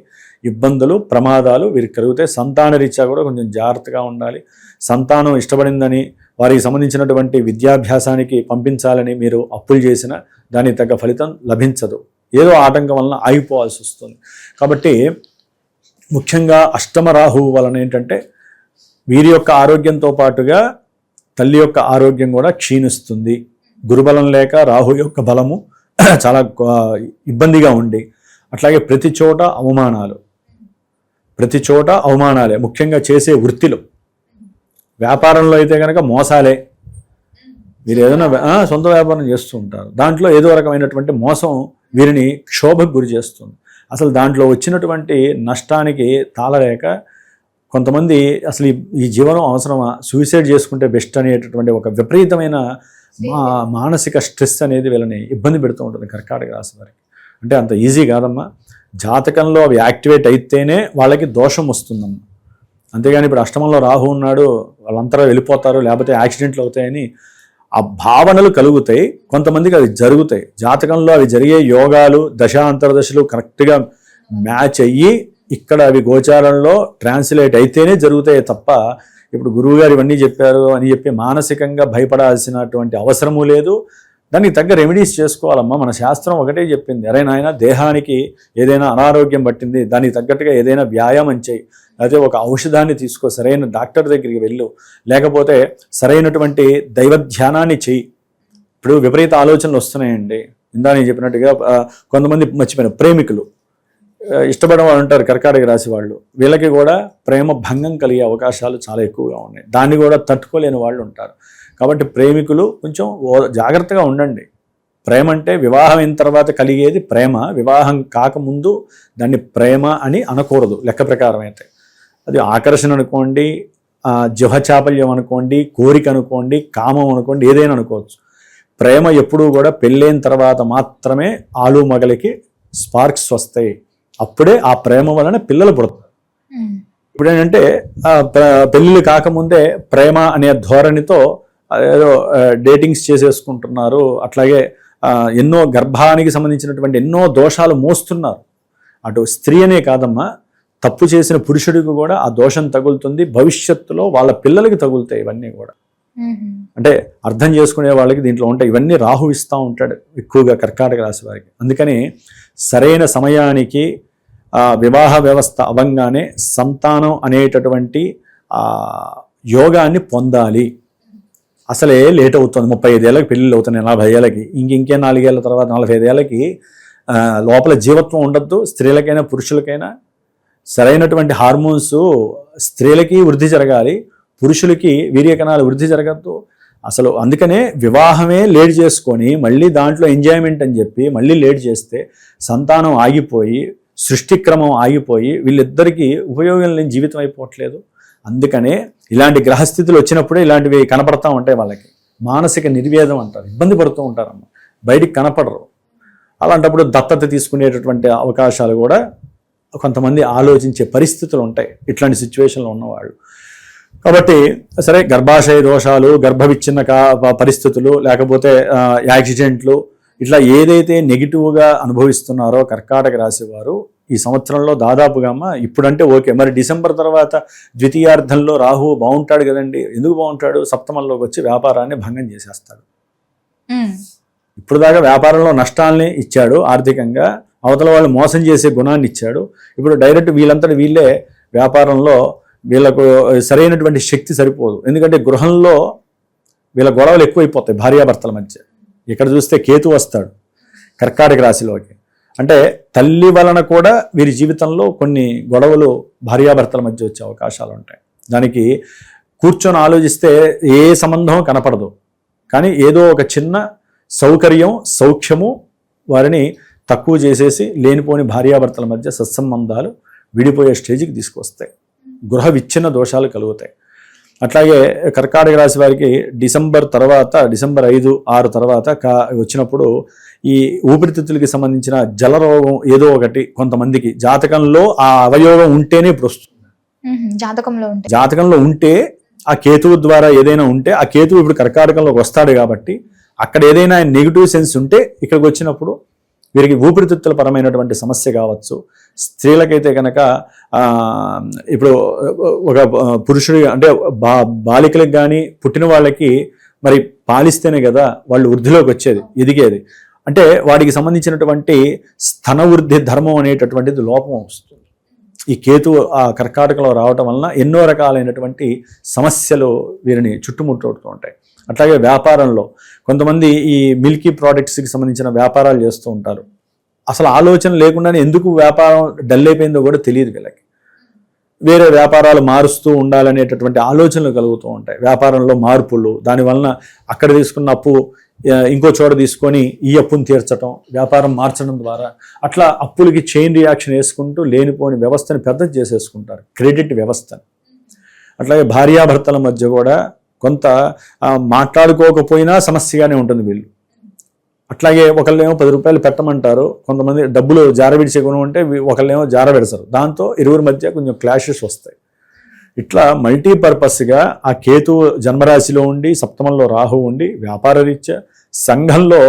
ఇబ్బందులు, ప్రమాదాలు వీరికి కలుగుతాయి. సంతాన రీత్యా కూడా కొంచెం జాగ్రత్తగా ఉండాలి. సంతానం ఇష్టపడిందని వారికి సంబంధించినటువంటి విద్యాభ్యాసానికి పంపించాలని మీరు అప్పులు చేసిన దానికి తగ్గ ఫలితం లభించదు, ఏదో ఆటంకం వలన ఆగిపోవాల్సి వస్తుంది. కాబట్టి ముఖ్యంగా అష్టమ రాహువు వలన ఏంటంటే వీరి యొక్క ఆరోగ్యంతో పాటుగా తల్లి యొక్క ఆరోగ్యం కూడా క్షీణిస్తుంది. గురుబలం లేక రాహు యొక్క బలము చాలా ఇబ్బందిగా ఉండి, అట్లాగే ప్రతి చోట అవమానాలే, ముఖ్యంగా చేసే వృత్తిలో. వ్యాపారంలో అయితే కనుక మోసాలే. మీరు ఏదైనా సొంత వ్యాపారం చేస్తూ ఉంటారు, దాంట్లో ఏదో రకమైనటువంటి మోసం వీరిని క్షోభకు గురి చేస్తుంది. అసలు దాంట్లో వచ్చినటువంటి నష్టానికి తాళలేక కొంతమంది అసలు ఈ జీవనం అవసరమా, సూసైడ్ చేసుకుంటే బెస్ట్ అనేటటువంటి ఒక విపరీతమైన మానసిక స్ట్రెస్ అనేది వీళ్ళని ఇబ్బంది పెడుతూ ఉంటుంది కర్కాటక రాశి వారికి. అంటే అంత ఈజీ కాదమ్మా. జాతకంలో అవి యాక్టివేట్ అయితేనే వాళ్ళకి దోషం వస్తుందమ్మా. అంతేగాని ఇప్పుడు అష్టమంలో రాహు ఉన్నాడు వాళ్ళంతా వెళ్ళిపోతారు లేకపోతే యాక్సిడెంట్లు అవుతాయని ఆ భావనలు కలుగుతాయి. కొంతమందికి అవి జరుగుతాయి. జాతకంలో అవి జరిగే యోగాలు దశాంతరదశలు కరెక్ట్గా మ్యాచ్ అయ్యి ఇక్కడ అవి గోచారంలో ట్రాన్స్లేట్ అయితేనే జరుగుతాయి తప్ప ఇప్పుడు గురువుగారు ఇవన్నీ చెప్పారు అని చెప్పి మానసికంగా భయపడాల్సినటువంటి అవసరము లేదు. దానికి తగ్గ రెమెడీస్ చేసుకోవాలమ్మా. మన శాస్త్రం ఒకటే చెప్పింది, అరే నాయన దేహానికి ఏదైనా అనారోగ్యం పట్టింది దానికి తగ్గట్టుగా ఏదైనా వ్యాయామం చేయి, లేకపోతే ఒక ఔషధాన్ని తీసుకో, సరైన డాక్టర్ దగ్గరికి వెళ్ళు, లేకపోతే సరైనటువంటి దైవ ధ్యానాన్ని చెయ్యి. ఇప్పుడు విపరీత ఆలోచనలు వస్తున్నాయండి. ఇందా నేను చెప్పినట్టుగా కొంతమంది మర్చిపోయిన ప్రేమికులు ఇష్టపడిన వాళ్ళు ఉంటారు, కర్కాటక రాశి వాళ్ళు, వీళ్ళకి కూడా ప్రేమ భంగం కలిగే అవకాశాలు చాలా ఎక్కువగా ఉన్నాయి. దాన్ని కూడా తట్టుకోలేని వాళ్ళు ఉంటారు. కాబట్టి ప్రేమికులు కొంచెం జాగ్రత్తగా ఉండండి. ప్రేమ అంటే వివాహం అయిన తర్వాత కలిగేది ప్రేమ, వివాహం కాకముందు దాన్ని ప్రేమ అని అనకూడదు లెక్క ప్రకారం అయితే. అది ఆకర్షణ అనుకోండి, జిహచాపల్యం అనుకోండి, కోరిక అనుకోండి, కామం అనుకోండి, ఏదైనా అనుకోవచ్చు. ప్రేమ ఎప్పుడూ కూడా పెళ్ళైన తర్వాత మాత్రమే ఆలు మగలికి స్పార్క్స్ వస్తాయి. అప్పుడే ఆ ప్రేమ వలన పిల్లలు పుడతారు. ఇప్పుడు ఏంటంటే పెళ్ళిళ్ళు కాకముందే ప్రేమ అనే ధోరణితో ఏదో డేటింగ్స్ చేసేసుకుంటున్నారు. అట్లాగే ఎన్నో గర్భానికి సంబంధించినటువంటి ఎన్నో దోషాలు మోస్తున్నారు. అటు స్త్రీ అనే కాదమ్మా, తప్పు చేసిన పురుషుడికి కూడా ఆ దోషం తగులుతుంది. భవిష్యత్తులో వాళ్ళ పిల్లలకి తగులుతాయి ఇవన్నీ కూడా. అంటే అర్థం చేసుకునే వాళ్ళకి దీంట్లో ఉంటాయి. ఇవన్నీ రాహు ఇస్తూ ఉంటాడు ఎక్కువగా కర్కాటక రాశి వారికి. అందుకని సరైన సమయానికి వివాహ వ్యవస్థ అవంగానే సంతానం అనేటటువంటి యోగాన్ని పొందాలి. అసలే లేట్ అవుతుంది. 35 ఏళ్ళకి పెళ్ళిళ్ళు అవుతున్నాయి, 40 ఏళ్ళకి. ఇంకే 4 ఏళ్ళ తర్వాత 45 ఏళ్ళకి లోపల జీవత్వం ఉండద్దు. స్త్రీలకైనా పురుషులకైనా సరైనటువంటి హార్మోన్స్ స్త్రీలకి వృద్ధి జరగాలి, పురుషులకి వీర్యకణాలు వృద్ధి జరగద్దు అసలు. అందుకనే వివాహమే లేట్ చేసుకొని మళ్ళీ దాంట్లో ఎంజాయ్మెంట్ అని చెప్పి మళ్ళీ లేట్ చేస్తే సంతానం ఆగిపోయి సృష్టిక్రమం ఆగిపోయి వీళ్ళిద్దరికీ ఉపయోగం లేని జీవితం అయిపోవట్లేదు. అందుకనే ఇలాంటి గ్రహస్థితులు వచ్చినప్పుడే ఇలాంటివి కనపడతా ఉంటాయి. వాళ్ళకి మానసిక నిర్వేదం అంటారు, ఇబ్బంది పడుతూ ఉంటారమ్మ, బయటికి కనపడరు. అలాంటప్పుడు దత్తత తీసుకునేటటువంటి అవకాశాలు కూడా కొంతమంది ఆలోచించే పరిస్థితులు ఉంటాయి ఇట్లాంటి సిచ్యువేషన్లో ఉన్నవాళ్ళు. కాబట్టి సరే, గర్భాశయ దోషాలు, గర్భ విచ్ఛిన్న పరిస్థితులు, లేకపోతే యాక్సిడెంట్లు, ఇట్లా ఏదైతే నెగిటివ్గా అనుభవిస్తున్నారో కర్కాటక రాశి వారు ఈ సంవత్సరంలో దాదాపుగా ఇప్పుడంటే ఓకే, మరి డిసెంబర్ తర్వాత ద్వితీయార్థంలో రాహువు బాగుంటాడు కదండి. ఎందుకు బాగుంటాడు? సప్తమంలోకి వచ్చి వ్యాపారాన్ని భంగం చేసేస్తాడు. ఇప్పుడు దాకా వ్యాపారంలో నష్టాలని ఇచ్చాడు, ఆర్థికంగా అవతల వాళ్ళు మోసం చేసే గుణాన్ని ఇచ్చాడు. ఇప్పుడు డైరెక్ట్ వీళ్ళంతటి వీళ్ళే వ్యాపారంలో వీళ్ళకు సరైనటువంటి శక్తి సరిపోదు. ఎందుకంటే గృహంలో వీళ్ళ గొడవలు ఎక్కువైపోతాయి భార్యాభర్తల మధ్య. ఇక్కడ చూస్తే కేతు వస్తాడు కర్కాటక రాశిలోకి. అంటే తల్లి వలన కూడా వీరి జీవితంలో కొన్ని గొడవలు భార్యాభర్తల మధ్య వచ్చే అవకాశాలు ఉంటాయి. దానికి కూర్చొని ఆలోచిస్తే ఏ సంబంధం కనపడదు, కానీ ఏదో ఒక చిన్న సౌకర్యం సౌఖ్యము వారిని తక్కువ చేసేసి లేనిపోని భార్యాభర్తల మధ్య సత్సంబంధాలు విడిపోయే స్టేజ్కి తీసుకొస్తాయి. గృహ విచ్ఛిన్న దోషాలు కలుగుతాయి. అట్లాగే కర్కాటక రాశి వారికి డిసెంబర్ 5, 6 తర్వాత వచ్చినప్పుడు ఈ ఊపిరితిత్తులకి సంబంధించిన జలరోగం ఏదో ఒకటి కొంతమందికి జాతకంలో ఆ అవయోగం ఉంటేనే ఇప్పుడు వస్తుంది. జాతకంలో ఉంటే ఆ కేతువు ద్వారా ఏదైనా ఉంటే ఆ కేతువు ఇప్పుడు కర్కాటకంలోకి వస్తాడు కాబట్టి అక్కడ ఏదైనా నెగిటివ్ సెన్స్ ఉంటే ఇక్కడికి వచ్చినప్పుడు వీరికి ఊపిరితిత్తుల పరమైనటువంటి సమస్య కావచ్చు. స్త్రీలకైతే కనుక ఇప్పుడు ఒక పురుషుడి అంటే బాలికలకు కానీ పుట్టిన వాళ్ళకి మరి పాలిస్తేనే కదా వాళ్ళు వృద్ధిలోకి వచ్చేది, ఎదిగేది. అంటే వాడికి సంబంధించినటువంటి స్తన వృద్ధి ధర్మం అనేటటువంటిది లోపం వస్తుంది. ఈ కేతు ఆ కర్కాటకలో రావటం వలన ఎన్నో రకాలైనటువంటి సమస్యలు వీరిని చుట్టుముట్టుతూ ఉంటాయి. అట్లాగే వ్యాపారంలో కొంతమంది ఈ మిల్కీ ప్రోడక్ట్స్కి సంబంధించిన వ్యాపారాలు చేస్తూ ఉంటారు. అసలు ఆలోచన లేకుండానే ఎందుకు వ్యాపారం డల్ అయిపోయిందో కూడా తెలియదు వీళ్ళకి. వేరే వ్యాపారాలు మారుస్తూ ఉండాలనేటటువంటి ఆలోచనలు కలుగుతూ ఉంటాయి. వ్యాపారంలో మార్పులు, దానివలన అక్కడ తీసుకున్న అప్పు ఇంకో చోట తీసుకొని ఈ అప్పును తీర్చడం, వ్యాపారం మార్చడం ద్వారా అట్లా అప్పులకి చైన్ రియాక్షన్ వేసుకుంటూ లేనిపోని వ్యవస్థని పెద్దది చేసేసుకుంటారు, క్రెడిట్ వ్యవస్థని. అట్లాగే భార్యాభర్తల మధ్య కూడా కొంత మాట్లాడుకోకపోయినా సమస్యగానే ఉంటుంది. వీళ్ళు అట్లాగే ఒకళ్ళేమో 10 రూపాయలు పెట్టమంటారు, కొంతమంది డబ్బులు జారవిడిచే గుణం ఉంటే ఒకళ్ళేమో జారబెడతారు, దాంతో ఇరువురి మధ్య కొంచెం క్లాషెస్ వస్తాయి. ఇట్లా మల్టీపర్పస్గా ఆ కేతువు జన్మరాశిలో ఉండి సప్తమంలో రాహు ఉండి వ్యాపార రీత్యా సంఘంలో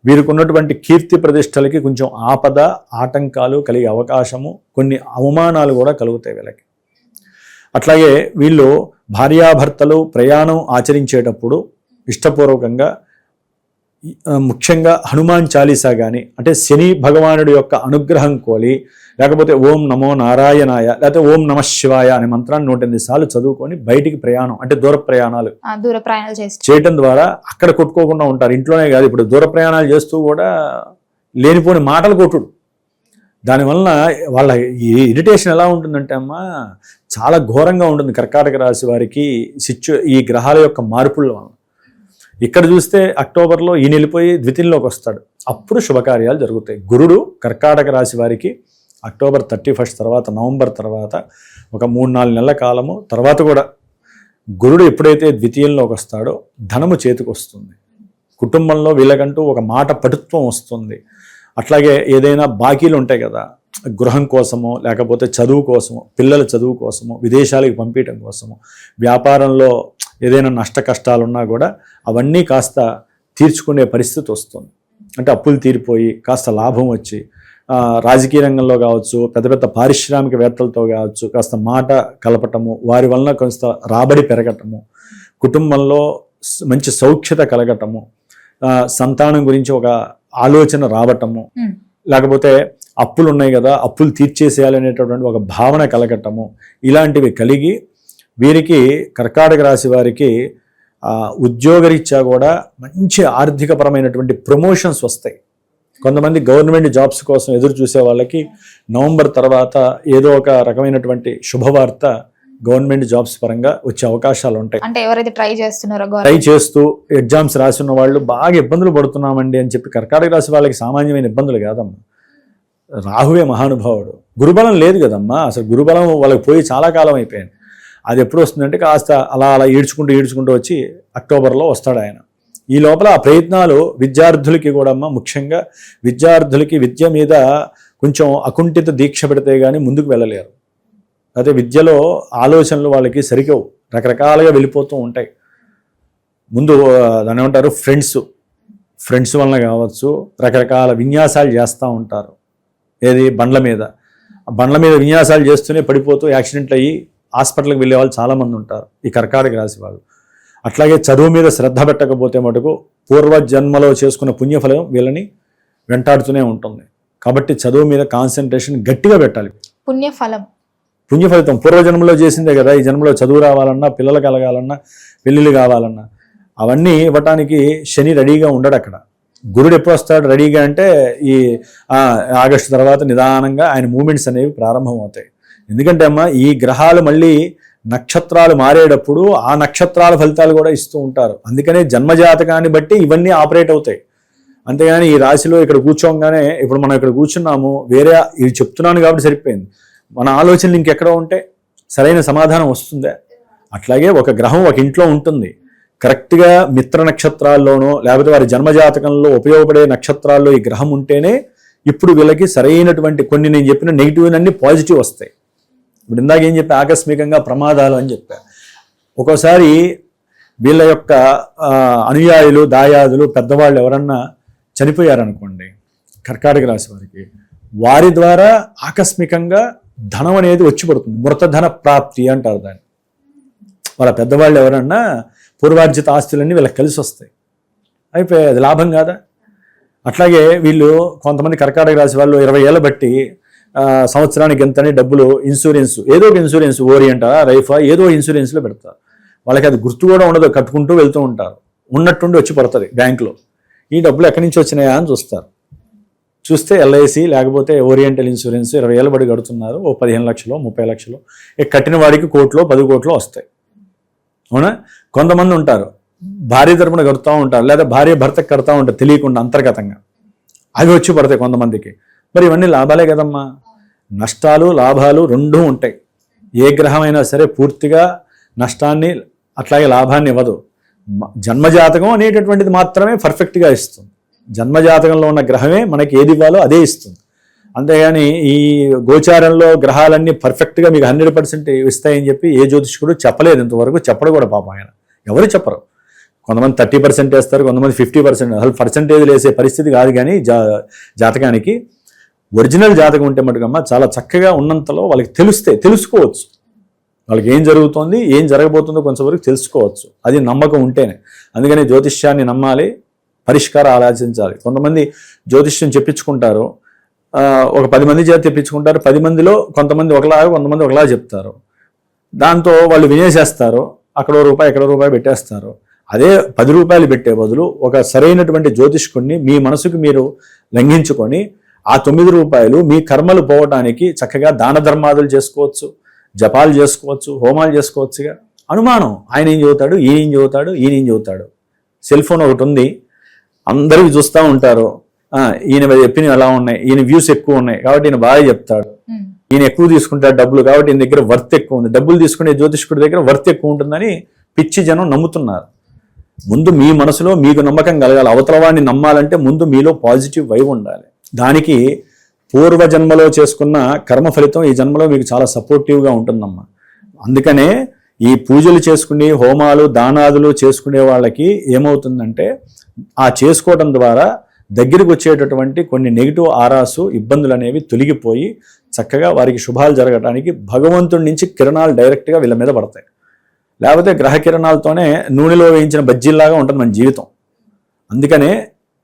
వీరికి ఉన్నటువంటి కీర్తి ప్రతిష్టలకి కొంచెం ఆపద ఆటంకాలు కలిగే అవకాశము, కొన్ని అవమానాలు కూడా కలుగుతాయి వీళ్ళకి. అట్లాగే వీళ్ళు భార్యాభర్తలు ప్రయాణం ఆచరించేటప్పుడు ఇష్టపూర్వకంగా ముఖ్యంగా హనుమాన్ చాలీసా కానీ, అంటే శని భగవానుడి యొక్క అనుగ్రహం కోలి, లేకపోతే ఓం నమో నారాయణాయ లేకపోతే ఓం నమ శివాయ అనే మంత్రాన్ని 108 సార్లు చదువుకొని బయటికి ప్రయాణం, అంటే దూర ప్రయాణాలు చేయటం ద్వారా అక్కడ కొట్టుకోకుండా ఉంటారు. ఇంట్లోనే కాదు, ఇప్పుడు దూర ప్రయాణాలు చేస్తూ కూడా లేనిపోని మాటలు కొట్టుడు, దానివల్ల వాళ్ళ ఇరిటేషన్ ఎలా ఉంటుందంటే అమ్మా చాలా ఘోరంగా ఉంటుంది కర్కాటక రాశి వారికి ఈ గ్రహాల యొక్క మార్పుల వల్ల. ఇక్కడ చూస్తే అక్టోబర్లో ఈయన వెళ్ళిపోయి ద్వితీయంలోకి వస్తాడు, అప్పుడు శుభకార్యాలు జరుగుతాయి. గురుడు కర్కాటక రాశి వారికి అక్టోబర్ 31 తర్వాత, నవంబర్ తర్వాత ఒక 3-4 నెలల కాలము తర్వాత కూడా గురుడు ఎప్పుడైతే ద్వితీయంలోకి వస్తాడో ధనము చేతికి వస్తుంది, కుటుంబంలో వీళ్ళకంటూ ఒక మాట పటుత్వం వస్తుంది. అట్లాగే ఏదైనా బాకీలు ఉంటాయి కదా, గృహం కోసమో లేకపోతే చదువు కోసమో, పిల్లల చదువు కోసమో, విదేశాలకు పంపించడం కోసమో, వ్యాపారంలో ఏదైనా నష్ట కష్టాలున్నా కూడా అవన్నీ కాస్త తీర్చుకునే పరిస్థితి వస్తుంది. అంటే అప్పులు తీరిపోయి కాస్త లాభం వచ్చి రాజకీయ రంగంలో కావచ్చు, పెద్ద పెద్ద పారిశ్రామికవేత్తలతో కావచ్చు కాస్త మాట కలపటము, వారి వలన కొంత రాబడి పెరగటము, కుటుంబంలో మంచి సౌఖ్యత కలగటము, సంతానం గురించి ఒక ఆలోచన రావటము, లేకపోతే అప్పులు ఉన్నాయి కదా అప్పులు తీర్చేసేయాలనేటటువంటి ఒక భావన కలగటము, ఇలాంటివి కలిగి వీరికి కర్కాటక రాశి వారికి ఉద్యోగరీత్యా కూడా మంచి ఆర్థికపరమైనటువంటి ప్రమోషన్స్ వస్తాయి. కొంతమంది గవర్నమెంట్ జాబ్స్ కోసం ఎదురు చూసే వాళ్ళకి నవంబర్ తర్వాత ఏదో ఒక రకమైనటువంటి శుభవార్త గవర్నమెంట్ జాబ్స్ పరంగా వచ్చే అవకాశాలు ఉంటాయి. అంటే ఎవరైతే ట్రై చేస్తూ ఎగ్జామ్స్ రాసిన వాళ్ళు బాగా ఇబ్బందులు పడుతున్నామండి అని చెప్పి, కర్కాటక రాశి వాళ్ళకి సామాన్యమైన ఇబ్బందులు కాదమ్మా, రాహువే మహానుభావుడు. గురుబలం లేదు కదమ్మా, అసలు గురుబలం వాళ్ళకి పోయి చాలా కాలం అయిపోయింది. అది ఎప్పుడు వస్తుందంటే కాస్త అలా ఈడ్చుకుంటూ వచ్చి అక్టోబర్లో వస్తాడు ఆయన. ఈ లోపల ఆ ప్రయత్నాలు విద్యార్థులకి కూడా ముఖ్యంగా విద్యార్థులకి విద్య మీద కొంచెం అకుంఠిత దీక్ష పెడితే కానీ ముందుకు వెళ్ళలేరు. అదే విద్యలో ఆలోచనలు వాళ్ళకి సరిగవు, రకరకాలుగా వెళ్ళిపోతూ ఉంటాయి. ముందు దాన్ని ఏమంటారు, ఫ్రెండ్స్ వలన కావచ్చు రకరకాల విన్యాసాలు చేస్తూ ఉంటారు. ఏది బండ్ల మీద విన్యాసాలు చేస్తూనే పడిపోతూ యాక్సిడెంట్లు అయ్యి హాస్పిటల్కి వెళ్ళే వాళ్ళు చాలామంది ఉంటారు ఈ కర్కాటక రాశి వాళ్ళు. అట్లాగే చదువు మీద శ్రద్ధ పెట్టకపోతే మటుకు పూర్వజన్మలో చేసుకున్న పుణ్యఫలం వీళ్ళని వెంటాడుతూనే ఉంటుంది. కాబట్టి చదువు మీద కాన్సన్ట్రేషన్ గట్టిగా పెట్టాలి. పుణ్యఫలితం పూర్వజన్మలో చేసిందే కదా, ఈ జన్మలో చదువు రావాలన్నా, పిల్లలు కలగాలన్నా, పెళ్ళిళ్ళు కావాలన్నా అవన్నీ ఇవ్వటానికి శని రెడీగా ఉండడు అక్కడ. గురుడు ఎప్పుడు వస్తాడు రెడీగా అంటే ఈ ఆగస్టు తర్వాత నిదానంగా ఆయన మూమెంట్స్ అనేవి ప్రారంభం అవుతాయి. ఎందుకంటే అమ్మ ఈ గ్రహాలు మళ్ళీ నక్షత్రాలు మారేటప్పుడు ఆ నక్షత్రాల ఫలితాలు కూడా ఇస్తూ ఉంటారు. అందుకనే జన్మజాతకాన్ని బట్టి ఇవన్నీ ఆపరేట్ అవుతాయి. అంతేగాని ఈ రాశిలో ఇక్కడ కూర్చోగానే, ఇప్పుడు మనం ఇక్కడ కూర్చున్నాము, వేరే ఇది చెప్తున్నాను కాబట్టి సరిపోయింది, మన ఆలోచనలు ఇంకెక్కడో ఉంటే సరైన సమాధానం వస్తుందే. అట్లాగే ఒక గ్రహం ఒక ఇంట్లో ఉంటుంది, కరెక్ట్గా మిత్ర నక్షత్రాల్లోనో లేకపోతే వారి జన్మజాతకంలో ఉపయోగపడే నక్షత్రాల్లో ఈ గ్రహం ఉంటేనే ఇప్పుడు వీళ్ళకి సరైనటువంటి కొన్ని నేను చెప్పిన నెగిటివ్ అన్ని పాజిటివ్ వస్తాయి. ఇప్పుడు ఇందాక ఏం చెప్పా, ఆకస్మికంగా ప్రమాదాలు అని చెప్పా. ఒక్కోసారి వీళ్ళ యొక్క అనుయాయులు దాయాదులు పెద్దవాళ్ళు ఎవరన్నా చనిపోయారనుకోండి కర్కాటక రాశి వారికి, వారి ద్వారా ఆకస్మికంగా ధనం అనేది వచ్చి పడుతుంది. మృతధన ప్రాప్తి అంటారు దాన్ని. వాళ్ళ పెద్దవాళ్ళు ఎవరన్నా పూర్వార్జిత ఆస్తులన్నీ వీళ్ళకి కలిసి వస్తాయి, అయిపోయాయి, అది లాభం కాదా? అట్లాగే వీళ్ళు కొంతమంది కర్కాటక రాశి వాళ్ళు 20 ఏళ్ళ బట్టి సంవత్సరానికి ఎంతని డబ్బులు ఇన్సూరెన్స్, ఏదో ఒక ఇన్సూరెన్స్, ఓరియంటా రైఫా ఏదో ఇన్సూరెన్స్లో పెడతారు. వాళ్ళకి అది గుర్తు కూడా ఉండదు, కట్టుకుంటూ వెళ్తూ ఉంటారు, ఉన్నట్టుండి వచ్చి పడుతుంది బ్యాంకులో. ఈ డబ్బులు ఎక్కడి నుంచి వచ్చినాయా అని చూస్తారు. చూస్తే ఎల్ఐసి లేకపోతే ఓరియంటల్ ఇన్సూరెన్స్ 20 ఏళ్ళ బడి కడుతున్నారు, ఓ 15 లక్షలు 30 లక్షలు, కట్టిన వాడికి 1 కోట్లో 10 కోట్లో వస్తాయి. అవునా? కొంతమంది ఉంటారు భార్య తరపున కడుతూ ఉంటారు, లేదా భార్య భర్తకు కడుతూ ఉంటారు తెలియకుండా అంతర్గతంగా, అవి వచ్చి పడతాయి కొంతమందికి. మరి ఇవన్నీ లాభాలే కదమ్మా. నష్టాలు లాభాలు రెండూ ఉంటాయి. ఏ గ్రహమైనా సరే పూర్తిగా నష్టాన్ని అట్లాగే లాభాన్ని ఇవ్వదు. జన్మజాతకం అనేటటువంటిది మాత్రమే పర్ఫెక్ట్గా ఇస్తుంది. జన్మజాతకంలో ఉన్న గ్రహమే మనకి ఏది ఇవ్వాలో అదే ఇస్తుంది. అంతేగాని ఈ గోచారంలో గ్రహాలన్నీ పర్ఫెక్ట్గా మీకు 100% ఇస్తాయని చెప్పి ఏ జ్యోతిష్కుడు చెప్పలేదు ఇంతవరకు, చెప్పడు కూడా పాపం ఆయన. ఎవరు చెప్పరు. కొంతమంది 30% వేస్తారు, కొంతమంది 50%. అసలు పర్సంటేజ్లు వేసే పరిస్థితి కాదు. కానీ జాతకానికి ఒరిజినల్ జాతకం ఉంటే మటుకమ్మ చాలా చక్కగా ఉన్నంతలో వాళ్ళకి తెలుసుకోవచ్చు. వాళ్ళకి ఏం జరుగుతుంది, ఏం జరగబోతుందో కొంచెంవరకు తెలుసుకోవచ్చు. అది నమ్మకం ఉంటేనే. అందుకని జ్యోతిష్యాన్ని నమ్మాలి, పరిష్కారం ఆలోచించాలి. కొంతమంది జ్యోతిష్యం చెప్పించుకుంటారు, ఒక 10 మంది చేత తెప్పించుకుంటారు. 10 మందిలో కొంతమంది ఒకలాగా, కొంతమంది ఒకలాగా చెప్తారు. దాంతో వాళ్ళు వినేసేస్తారు, అక్కడో రూపాయి ఎక్కడో రూపాయి పెట్టేస్తారు. అదే 10 రూపాయలు పెట్టే బదులు ఒక సరైనటువంటి జ్యోతిష్కుడిని మీ మనసుకు మీరు లంఘించుకొని ఆ 9 రూపాయలు మీ కర్మలు పోవటానికి చక్కగా దాన ధర్మాదులు చేసుకోవచ్చు, జపాలు చేసుకోవచ్చు, హోమాలు చేసుకోవచ్చుగా. అనుమానం, ఆయన ఏం చదువుతాడు, ఈయన ఏం చదువుతాడు, ఈయన ఏం చదువుతాడు. సెల్ ఫోన్ ఒకటి ఉంది, అందరూ చూస్తూ ఉంటారు. ఈయన చెప్పినవి ఎలా ఉన్నాయి, ఈయన వ్యూస్ ఎక్కువ ఉన్నాయి కాబట్టి ఈయన బాగా చెప్తాడు. ఈయన ఎక్కువ తీసుకుంటాడు డబ్బులు కాబట్టి ఈయన దగ్గర వర్త్ ఎక్కువ ఉంది. డబ్బులు తీసుకునే జ్యోతిష్కుడి దగ్గర వర్త్ ఎక్కువ ఉంటుందని పిచ్చి జనం నమ్ముతున్నారు. ముందు మీ మనసులో మీకు నమ్మకం కలగాలి. అవతల వాడిని నమ్మాలంటే ముందు మీలో పాజిటివ్ వైబ్ ఉండాలి. దానికి పూర్వజన్మలో చేసుకున్న కర్మ ఫలితం ఈ జన్మలో మీకు చాలా సపోర్టివ్గా ఉంటుందమ్మా. అందుకనే ఈ పూజలు చేసుకుని హోమాలు దానాదులు చేసుకునే వాళ్ళకి ఏమవుతుందంటే ఆ చేసుకోవడం ద్వారా దగ్గరికి వచ్చేటటువంటి కొన్ని నెగిటివ్ ఆరాసు ఇబ్బందులు అనేవి తొలగిపోయి చక్కగా వారికి శుభాలు జరగడానికి భగవంతుడి నుంచి కిరణాలు డైరెక్ట్గా వీళ్ళ మీద పడతాయి. లేకపోతే గ్రహ కిరణాలతోనే నూనెలో వేయించిన బజ్జీల్లాగా ఉంటుంది మన జీవితం. అందుకనే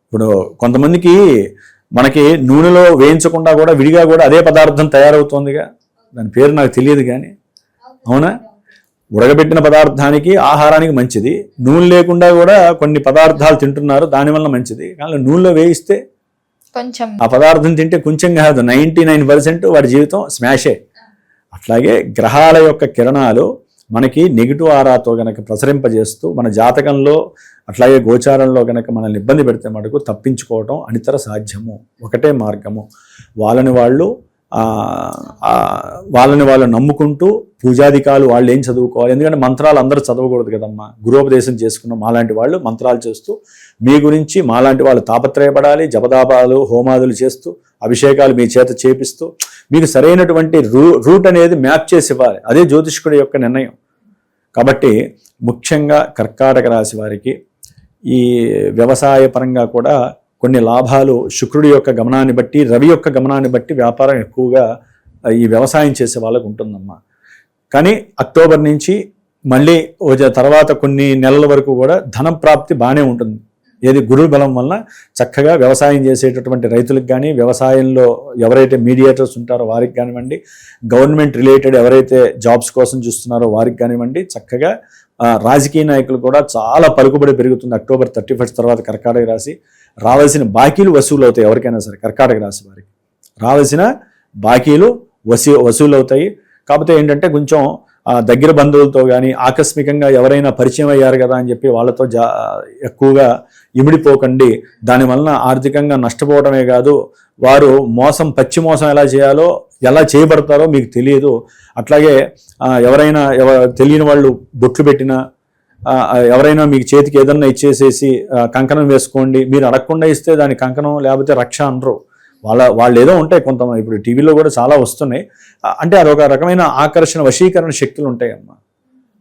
ఇప్పుడు కొంతమందికి మనకి నూనెలో వేయించకుండా కూడా విడిగా కూడా అదే పదార్థం తయారవుతోందిగా, దాని పేరు నాకు తెలియదు కానీ, అవునా? ఉడకబెట్టిన పదార్థానికి ఆహారానికి మంచిది, నూనె లేకుండా కూడా కొన్ని పదార్థాలు తింటున్నారు, దానివల్ల మంచిది. కానీ నూనెలో వేయిస్తే కొంచెం ఆ పదార్థం తింటే కొంచెం కాదు 99% వాడి జీవితం స్మాషే. అట్లాగే గ్రహాల యొక్క కిరణాలు మనకి నెగిటివ్ ఆరాతో గనక ప్రసరింపజేస్తూ మన జాతకంలో అట్లాగే గోచారంలో గనక మనల్ని ఇబ్బంది పెడితే మటుకు తప్పించుకోవటం అనితర సాధ్యము. ఒకటే మార్గము, వాళ్ళని వాళ్ళు నమ్ముకుంటూ పూజాధికాలు వాళ్ళు ఏం చదువుకోవాలి. ఎందుకంటే మంత్రాలు అందరూ చదవకూడదు కదమ్మా. గురోపదేశం చేసుకున్న మాలాంటి వాళ్ళు మంత్రాలు చేస్తూ మీ గురించి మాలాంటి వాళ్ళు తాపత్రయపడాలి. జపదాపాలు హోమాదులు చేస్తూ అభిషేకాలు మీ చేత చేపిస్తూ మీకు సరైనటువంటి రూట్ అనేది మ్యాప్ చేసి ఇవ్వాలి. అదే జ్యోతిష్కుడి యొక్క నిర్ణయం. కాబట్టి ముఖ్యంగా కర్కాటక రాశి వారికి ఈ వ్యవసాయ పరంగా కూడా కొన్ని లాభాలు శుక్రుడి యొక్క గమనాన్ని బట్టి, రవి యొక్క గమనాన్ని బట్టి వ్యాపారం ఎక్కువగా ఈ వ్యవసాయం చేసే వాళ్ళకు ఉంటుందమ్మా. కానీ అక్టోబర్ నుంచి మళ్ళీ తర్వాత కొన్ని నెలల వరకు కూడా ధనం ప్రాప్తి బాగానే ఉంటుంది. ఏది గురు బలం వల్ల చక్కగా వ్యవసాయం చేసేటటువంటి రైతులకు కానీ, వ్యవసాయంలో ఎవరైతే మీడియేటర్స్ ఉంటారో వారికి కానివ్వండి, గవర్నమెంట్ రిలేటెడ్ ఎవరైతే జాబ్స్ కోసం చూస్తున్నారో వారికి కానివ్వండి, చక్కగా రాజకీయ నాయకులు కూడా చాలా పలుకుబడి పెరుగుతుంది అక్టోబర్ 31 తర్వాత. కర్కాటక రాశి రావాల్సిన బాకీలు వసూలు అవుతాయి. ఎవరికైనా సరే కర్కాటక రాశి వారికి రావాల్సిన బాకీలు వసూలు అవుతాయి. కాకపోతే ఏంటంటే కొంచెం దగ్గర బంధువులతో కానీ ఆకస్మికంగా ఎవరైనా పరిచయం అయ్యారు కదా అని చెప్పి వాళ్ళతో ఎక్కువగా ఇమిడిపోకండి. దానివలన ఆర్థికంగా నష్టపోవడమే కాదు, వారు పచ్చి మోసం ఎలా చేయాలో, ఎలా చేయబడతారో మీకు తెలియదు. అట్లాగే ఎవరైనా తెలియని వాళ్ళు బొట్లు పెట్టినా, ఎవరైనా మీకు చేతికి ఏదన్నా ఇచ్చేసేసి కంకణం వేసుకోండి, మీరు అడగకుండా ఇస్తే దాని కంకణం లేకపోతే రక్ష అనరు. వాళ్ళు ఏదో ఉంటాయి కొంతమంది, ఇప్పుడు టీవీలో కూడా చాలా వస్తున్నాయి. అంటే అదొక రకమైన ఆకర్షణ వశీకరణ శక్తులు ఉంటాయి అమ్మా.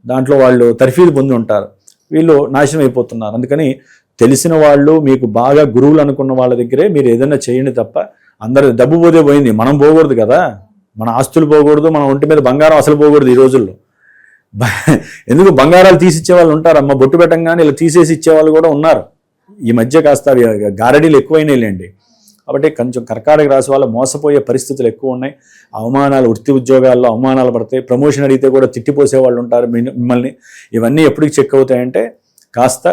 దాంట్లో వాళ్ళు తర్ఫీదు పొంది ఉంటారు, వీళ్ళు నాశనం అయిపోతున్నారు. అందుకని తెలిసిన వాళ్ళు, మీకు బాగా గురువులు అనుకున్న వాళ్ళ దగ్గరే మీరు ఏదైనా చేయండి తప్ప అందరు డబ్బు పోతే పోయింది, మనం పోకూడదు కదా. మన ఆస్తులు పోకూడదు, మన ఒంటి మీద బంగారం అసలు పోకూడదు ఈ రోజుల్లో. ఎందుకు బంగారాలు తీసిచ్చే వాళ్ళు ఉంటారమ్మా, బొట్టు పెట్టంగానే ఇలా తీసేసి ఇచ్చేవాళ్ళు కూడా ఉన్నారు. ఈ మధ్య కాస్త గారడీలు ఎక్కువైనాయిలేండి. కాబట్టి కొంచెం కర్కాటక రాశి వాళ్ళ మోసపోయే పరిస్థితులు ఎక్కువ ఉన్నాయి. అవమానాలు, వృత్తి ఉద్యోగాల్లో అవమానాలు పడతాయి. ప్రమోషన్ అడిగితే కూడా తిట్టిపోసే వాళ్ళు ఉంటారు మిమ్మల్ని. ఇవన్నీ ఎప్పటికి చెక్ అవుతాయంటే కాస్త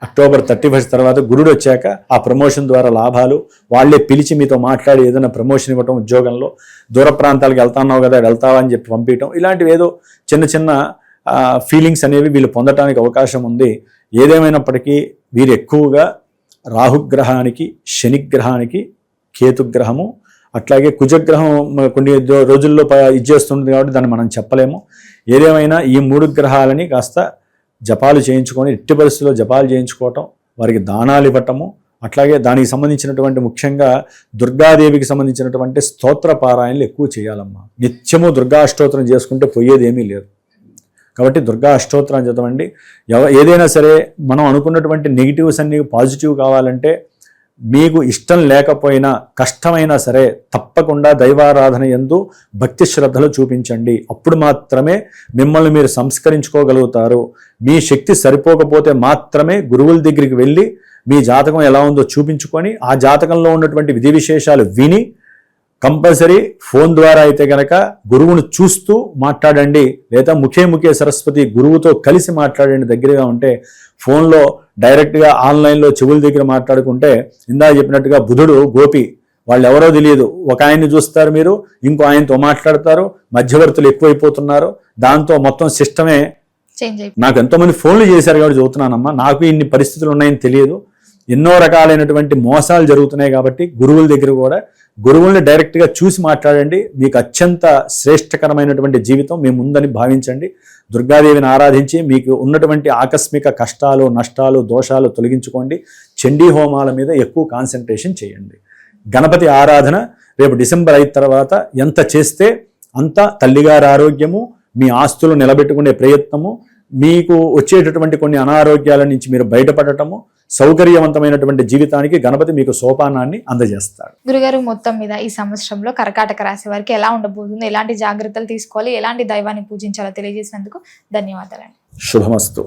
అక్టోబర్ 31 తర్వాత గురుడు వచ్చాక ఆ ప్రమోషన్ ద్వారా లాభాలు, వాళ్ళే పిలిచి మీతో మాట్లాడి ఏదైనా ప్రమోషన్ ఇవ్వటం, ఉద్యోగంలో దూర ప్రాంతాలకు వెళ్తున్నావు కదా వెళ్తావా అని చెప్పి పంపించడం, ఇలాంటివి ఏదో చిన్న చిన్న ఫీలింగ్స్ అనేవి వీళ్ళు పొందటానికి అవకాశం ఉంది. ఏదేమైనప్పటికీ వీరు ఎక్కువగా రాహుగ్రహానికి, శనిగ్రహానికి, కేతుగ్రహము, అట్లాగే కుజగ్రహం కొన్ని రోజుల్లో ఇచ్చేస్తుంది కాబట్టి దాన్ని మనం చెప్పలేము. ఏదేమైనా ఈ 3 గ్రహాలని కాస్త జపాలు చేయించుకొని, ఎట్టి పరిస్థితుల్లో జపాలు చేయించుకోవటం, వారికి దానాలు ఇవ్వటము, అట్లాగే దానికి సంబంధించినటువంటి ముఖ్యంగా దుర్గాదేవికి సంబంధించినటువంటి స్తోత్ర పారాయణలు ఎక్కువ చేయాలమ్మా. నిత్యము దుర్గా అష్టోత్తరం చేసుకుంటే పోయేది ఏమీ లేదు. కాబట్టి దుర్గా అష్టోత్తరం చదవండి. ఏదైనా సరే మనం అనుకున్నటువంటి నెగిటివ్స్ అన్ని పాజిటివ్ కావాలంటే మీకు ఇష్టం లేకపోయినా కష్టమైనా సరే తప్పకుండా దైవారాధన యందు భక్తి శ్రద్ధలు చూపించండి. అప్పుడు మాత్రమే మిమ్మల్ని మీరు సంస్కరించుకోగలుగుతారు. మీ శక్తి సరిపోకపోతే మాత్రమే గురువుల దగ్గరికి వెళ్ళి మీ జాతకం ఎలా ఉందో చూపించుకొని ఆ జాతకంలో ఉన్నటువంటి విధి విశేషాలు విని కంపల్సరీ ఫోన్ ద్వారా అయితే కనుక గురువును చూస్తూ మాట్లాడండి, లేదా ముఖే సరస్వతి గురువుతో కలిసి మాట్లాడండి. దగ్గరగా ఉంటే ఫోన్లో డైరెక్ట్గా ఆన్లైన్లో చెవుల దగ్గర మాట్లాడుకుంటే ఇందాక చెప్పినట్టుగా బుధుడు గోపి వాళ్ళు ఎవరో తెలియదు, ఒక ఆయన్ని చూస్తారు మీరు, ఇంకో ఆయనతో మాట్లాడతారు, మధ్యవర్తులు ఎక్కువైపోతున్నారు. దాంతో మొత్తం సిస్టమే నాకు ఎంతోమంది ఫోన్లు చేశారు కాబట్టి చదువుతున్నానమ్మా. నాకు ఇన్ని పరిస్థితులు ఉన్నాయని తెలియదు. ఎన్నో రకాలైనటువంటి మోసాలు జరుగుతున్నాయి. కాబట్టి గురువుల దగ్గర కూడా గురువుల్ని డైరెక్ట్గా చూసి మాట్లాడండి. మీకు అత్యంత శ్రేష్టకరమైనటువంటి జీవితం మీ ముందని భావించండి. దుర్గాదేవిని ఆరాధించి మీకు ఉన్నటువంటి ఆకస్మిక కష్టాలు, నష్టాలు, దోషాలు తొలగించుకోండి. చండీ హోమాల మీద ఎక్కువ కాన్సన్ట్రేషన్ చేయండి. గణపతి ఆరాధన రేపు డిసెంబర్ 5 తర్వాత ఎంత చేస్తే అంత తల్లిగారి ఆరోగ్యము, మీ ఆస్తులు నిలబెట్టుకునే ప్రయత్నము, మీకు వచ్చేటటువంటి కొన్ని అనారోగ్యాల నుంచి మీరు బయటపడటము, సౌకర్యవంతమైనటువంటి జీవితానికి గణపతి మీకు సోపానాన్ని అందజేస్తాడు. గురుగారు, మొత్తం మీద ఈ సంవత్సరంలో కర్కాటక రాశి వారికి ఎలా ఉండబోతుంది, ఎలాంటి జాగ్రత్తలు తీసుకోవాలి, ఎలాంటి దైవాన్ని పూజించాలో తెలియజేసినందుకు ధన్యవాదాలండి. శుభమస్తు.